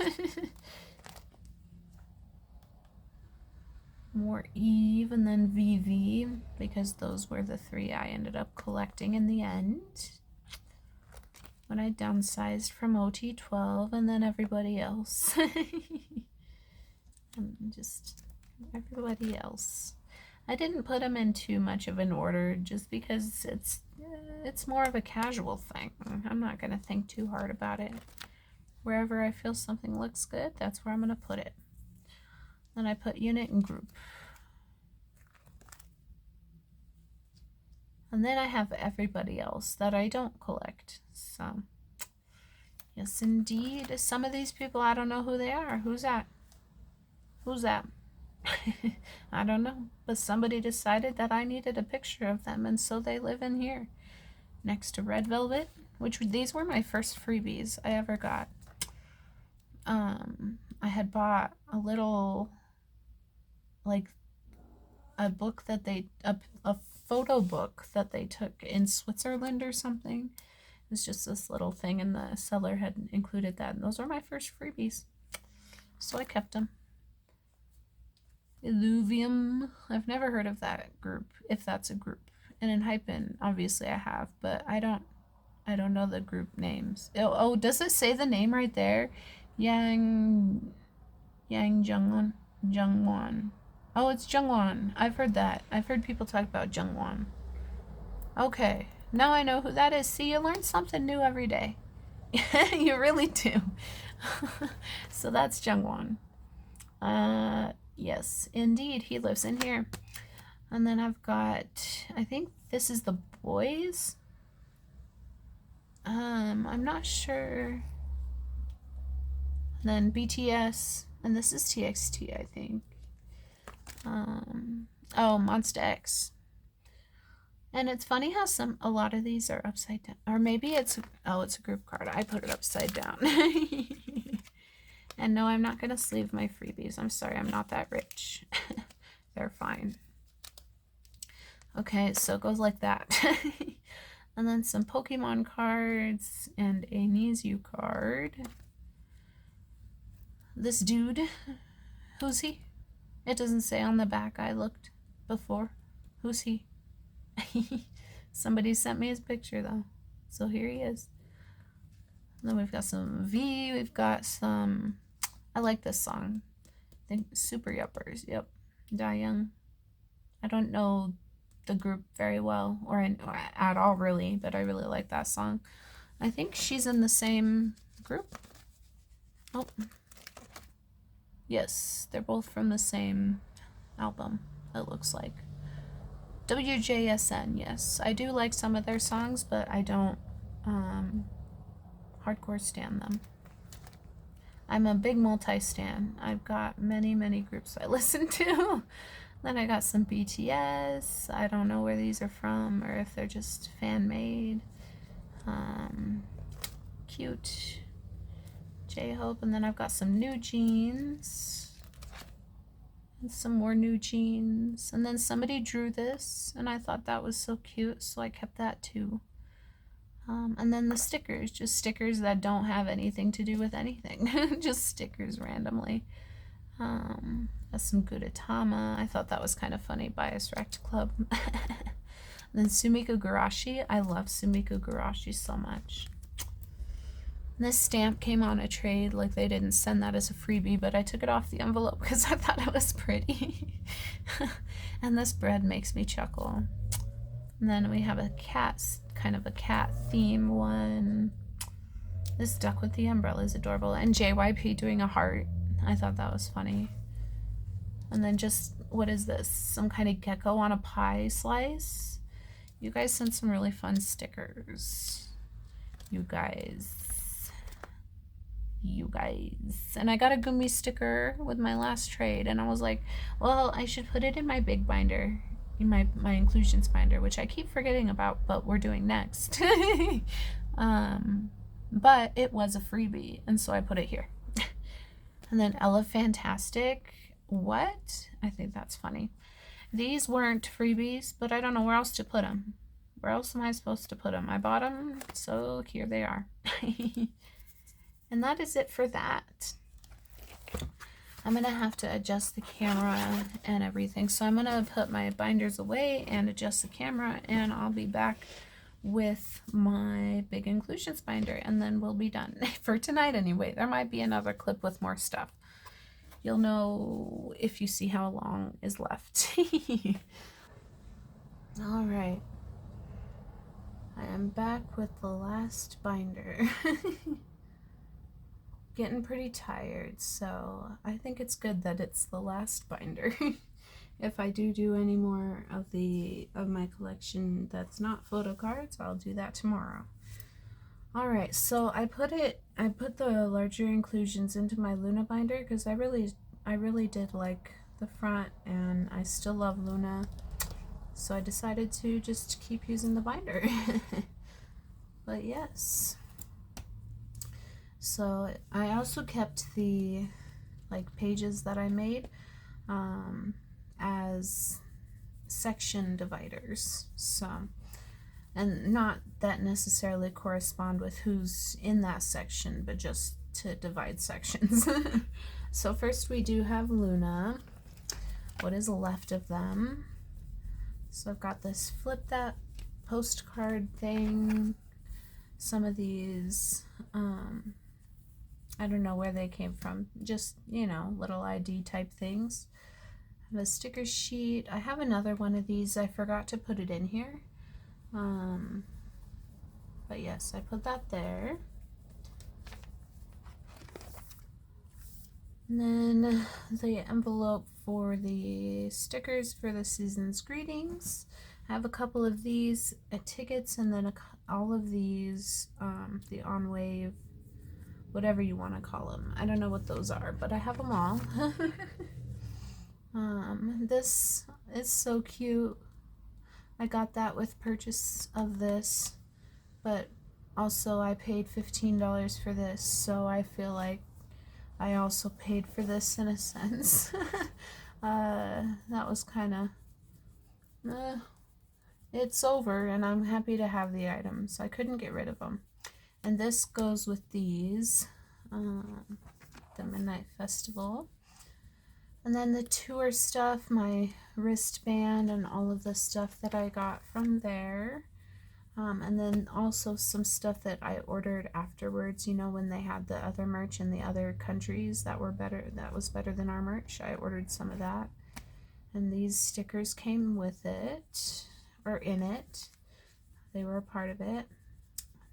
More Eve, and then VV, because those were the 3 I ended up collecting in the end when I downsized from OT12, and then everybody else. And just everybody else. I didn't put them in too much of an order just because it's more of a casual thing. I'm not going to think too hard about it. Wherever I feel something looks good, that's where I'm going to put it. Then I put unit and group. And then I have everybody else that I don't collect. So, yes, indeed. Some of these people, I don't know who they are. Who's that? Who's that? I don't know. But somebody decided that I needed a picture of them, and so they live in here. Next to Red Velvet, which these were my first freebies I ever got. I had bought a little, like, a book that a photo book that they took in Switzerland or something. It was just this little thing, and the seller had included that. And those were my first freebies, so I kept them. Illuvium, I've never heard of that group, if that's a group. And in Hypen, obviously I have, but I don't know the group names. Oh, does it say the name right there? Yang Jungwon. Oh, it's Jungwon. I've heard that. I've heard people talk about Jungwon. Okay, now I know who that is. See, you learn something new every day. You really do. So that's Jungwon. Yes, indeed, he lives in here. And then I've got, I think this is the boys. I'm not sure. And then BTS, and this is TXT, I think. Oh, Monsta X. And it's funny how a lot of these are upside down. Or maybe it's a group card. I put it upside down. And no, I'm not going to sleeve my freebies. I'm sorry, I'm not that rich. They're fine. Okay, so it goes like that. And then some Pokemon cards and a Nizu card. This dude, who's he? It doesn't say on the back. I looked before. Who's he? Somebody sent me his picture though. So here he is. And then we've got some V. We've got some, I like this song. I think Super Yuppers. Yep. Dayoung. I don't know the group very well or at all really, but I really like that song. I think she's in the same group. Oh. Yes, they're both from the same album, it looks like. WJSN, yes. I do like some of their songs, but I don't hardcore stan them. I'm a big multi-stan. I've got many, many groups I listen to. Then I got some BTS. I don't know where these are from or if they're just fan-made. Cute. J-Hope. And then I've got some New Jeans. And some more New Jeans. And then somebody drew this, and I thought that was so cute, so I kept that too. And then the stickers, just stickers that don't have anything to do with anything. Just stickers randomly. That's some Gudetama. I thought that was kind of funny. Bias Rect Club. Then Sumiko Gurashi. I love Sumiko Gurashi so much. And this stamp came on a trade. Like, they didn't send that as a freebie, but I took it off the envelope because I thought it was pretty. And this bread makes me chuckle. And then we have a cat, kind of a cat theme one. This duck with the umbrella is adorable. And JYP doing a heart. I thought that was funny. And then just, what is this? Some kind of gecko on a pie slice. You guys sent some really fun stickers. You guys. And I got a Gumi sticker with my last trade, and I was like, well, I should put it in my big binder, in my inclusions binder, which I keep forgetting about, but we're doing next. But it was a freebie, and so I put it here. And then Elephantastic. What? I think that's funny. These weren't freebies, but I don't know where else to put them. Where else am I supposed to put them? I bought them, so here they are. And that is it for that. I'm going to have to adjust the camera and everything. So I'm going to put my binders away and adjust the camera, and I'll be back with my big inclusions binder, and then we'll be done for tonight anyway. There might be another clip with more stuff. You'll know if you see how long is left. All right. I am back with the last binder. Getting pretty tired, so I think it's good that it's the last binder. If I do any more of my collection that's not photo cards, I'll do that tomorrow. All right, so I put the larger inclusions into my Luna binder because I really did like the front, and I still love Luna, so I decided to just keep using the binder. But yes. So I also kept the pages that I made as section dividers. So, and not that necessarily correspond with who's in that section, but just to divide sections. So first we do have Luna. What is left of them? So I've got this flip that postcard thing. Some of these, I don't know where they came from, just, little ID type things. I have a sticker sheet. I have another one of these. I forgot to put it in here. But yes, I put that there. And then the envelope for the stickers for the season's greetings. I have a couple of these tickets, and then all of these, the On Wave, whatever you want to call them. I don't know what those are, but I have them all. This is so cute. I got that with purchase of this, but also I paid $15 for this, so I feel like I also paid for this in a sense. That was kind of, it's over, and I'm happy to have the items. I couldn't get rid of them. And this goes with these, the Midnight Festival. And then the tour stuff, my wristband and all of the stuff that I got from there. And then also some stuff that I ordered afterwards, when they had the other merch in the other countries that was better than our merch. I ordered some of that. And these stickers came with it, or in it. They were a part of it.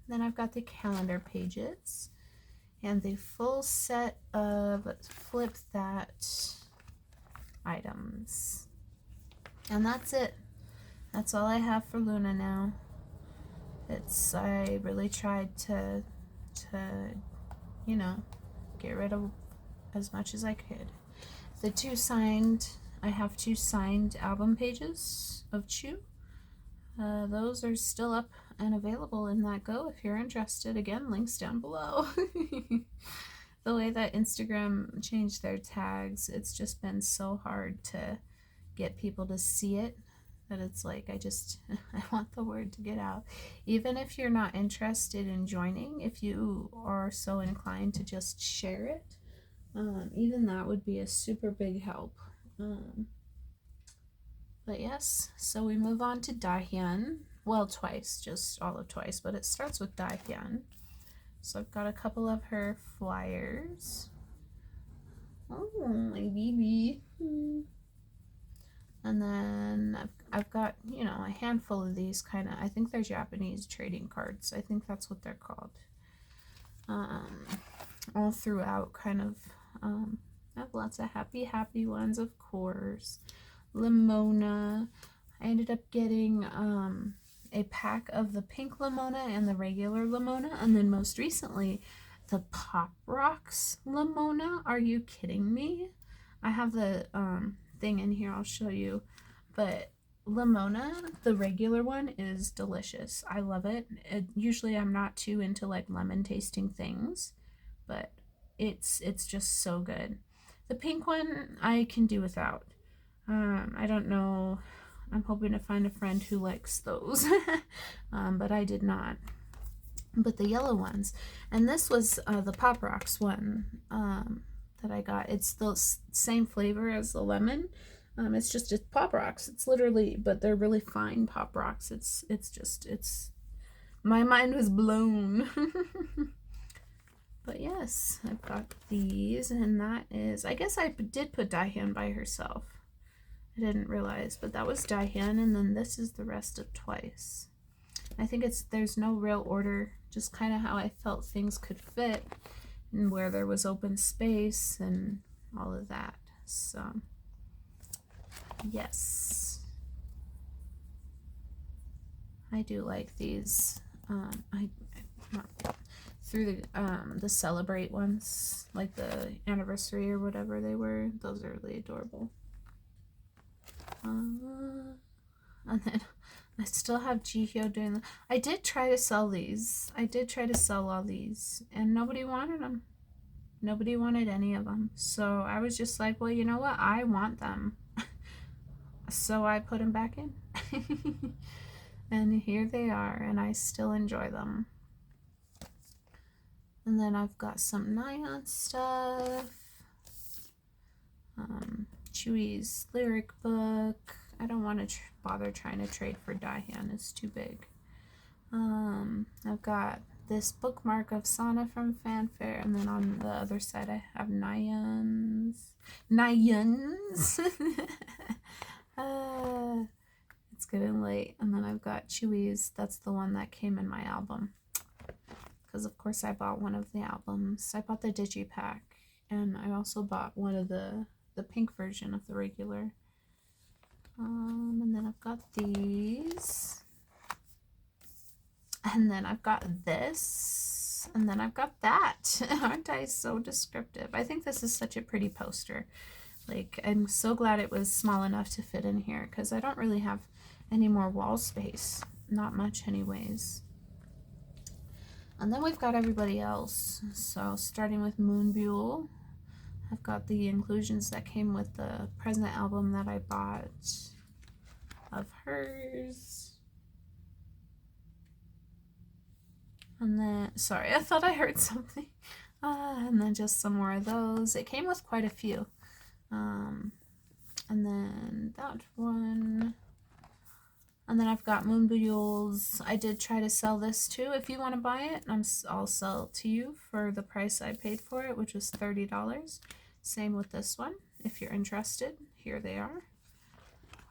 Then I've got the calendar pages and the full set of Flip That items. And that's it. That's all I have for Luna now. I really tried to get rid of as much as I could. I have 2 signed album pages of Chew. Those are still up and available in that Go if you're interested. Again, links down below. The way that Instagram changed their tags, it's just been so hard to get people to see it that it's like I want the word to get out. Even if you're not interested in joining, if you are so inclined to just share it, even that would be a super big help. But yes, so we move on to Dahyun. Well, twice, just all of twice, but it starts with Dahyun. So I've got a couple of her flyers. Oh, my baby. And then I've got, a handful of these I think they're Japanese trading cards. I think that's what they're called. All throughout I have lots of happy ones, of course. Limona. I ended up getting a pack of the pink Limona and the regular Limona, and then most recently the Pop Rocks Limona. Are you kidding me? I have the thing in here, I'll show you, but Limona, the regular one, is delicious. I love it. Usually I'm not too into like lemon tasting things, but it's just so good. The pink one I can do without. I don't know. I'm hoping to find a friend who likes those, but I did not. But the yellow ones, and this was the Pop Rocks one that I got. It's the same flavor as the lemon. It's Pop Rocks. It's literally, but they're really fine Pop Rocks. It's my mind was blown. But yes, I've got these, and that is, I guess I did put Daihan by herself. I didn't realize, but that was Daihan, and then this is the rest of Twice. I think there's no real order, just kind of how I felt things could fit, and where there was open space, and all of that. So, yes. I do like these. Through the Celebrate ones, like the anniversary or whatever they were. Those are really adorable. And then I still have Jihyo doing them. I did try to sell these. I did try to sell all these, and nobody wanted them. Nobody wanted any of them. So I was just like, well, you know what? I want them. So I put them back in. And here they are, and I still enjoy them. And then I've got some Nyan stuff. Chewy's lyric book. I don't want to bother trying to trade for Daihan. It's too big. I've got this bookmark of Sana from Fanfare, and then on the other side I have Nyan's. It's getting late. And then I've got Chewy's. That's the one that came in my album. Because of course I bought one of the albums. I bought the digipack, and I also bought one of the pink version of the regular. And then I've got these, and then I've got this, and then I've got that. Aren't I so descriptive? I think this is such a pretty poster. Like, I'm so glad it was small enough to fit in here, because I don't really have any more wall space. Not much anyways. And then we've got everybody else. So starting with Moonbuell, I've got the inclusions that came with the present album that I bought of hers. And then, sorry, I thought I heard something. And then just some more of those. It came with quite a few. And then that one. And then I've got Moonbuell's. I did try to sell this too. If you want to buy it, I'll sell it to you for the price I paid for it, which was $30. Same with this one. If you're interested, here they are.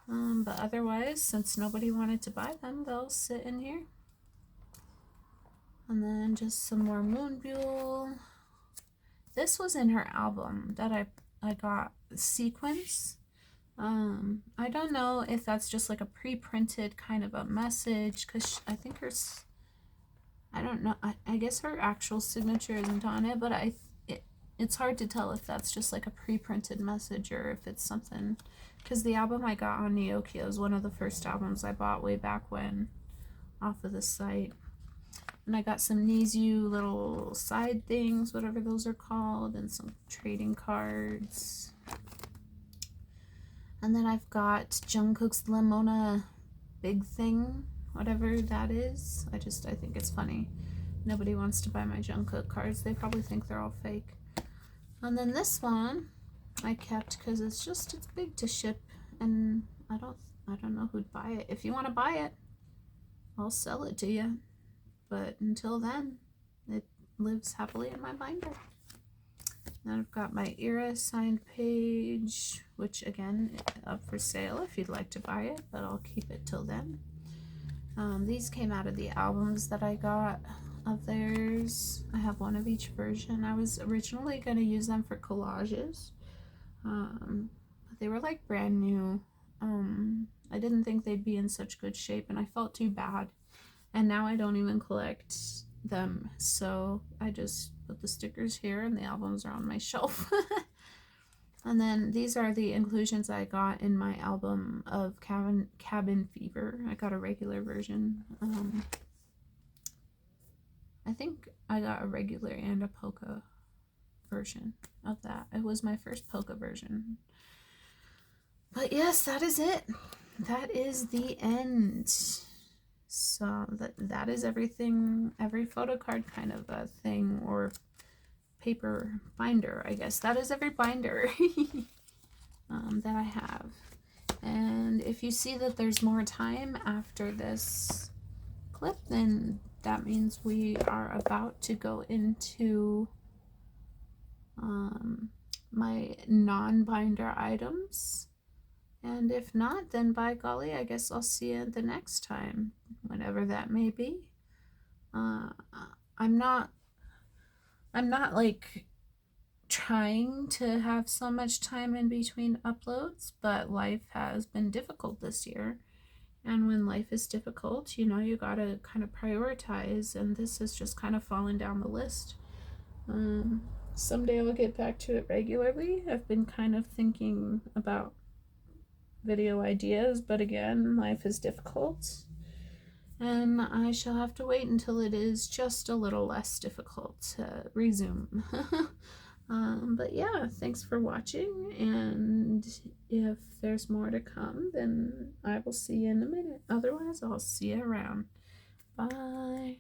But otherwise, since nobody wanted to buy them, they'll sit in here. And then just some more Moonbuell. This was in her album that I got, Sequence. I don't know if that's just like a pre-printed kind of a message, because I think hers, I don't know, I guess her actual signature isn't on it, but it's hard to tell if that's just like a pre-printed message or if it's something, because the album I got on Neokyo is one of the first albums I bought way back when off of the site. And I got some Nizu little side things, whatever those are called, and some trading cards. And then I've got Jungkook's Lemona Big Thing, whatever that is. I think it's funny. Nobody wants to buy my Jungkook cards. They probably think they're all fake. And then this one I kept because it's big to ship, and I don't know who'd buy it. If you want to buy it, I'll sell it to you. But until then, it lives happily in my binder. Then I've got my Era signed page, which again, up for sale if you'd like to buy it, but I'll keep it till then. These came out of the albums that I got of theirs. I have one of each version. I was originally going to use them for collages, but they were like brand new. I didn't think they'd be in such good shape, and I felt too bad. And now I don't even collect them, so I just put the stickers here, and the albums are on my shelf. And then these are the inclusions I got in my album of Cabin Fever. I got a regular version. I think I got a regular and a polka version of that. It was my first polka version. But yes, that is it. That is the end. So that is everything, every photo card kind of a thing, or paper binder, I guess. That is every binder that I have. And if you see that there's more time after this clip, then that means we are about to go into my non-binder items. And if not, then by golly, I guess I'll see you the next time, whenever that may be. I'm not like trying to have so much time in between uploads, but life has been difficult this year. And when life is difficult, you know, you gotta kind of prioritize, and this has just kind of fallen down the list. Someday I'll get back to it regularly. I've been kind of thinking about video ideas, but again, life is difficult, and I shall have to wait until it is just a little less difficult to resume. But yeah, thanks for watching, and if there's more to come, then I will see you in a minute. Otherwise, I'll see you around. Bye.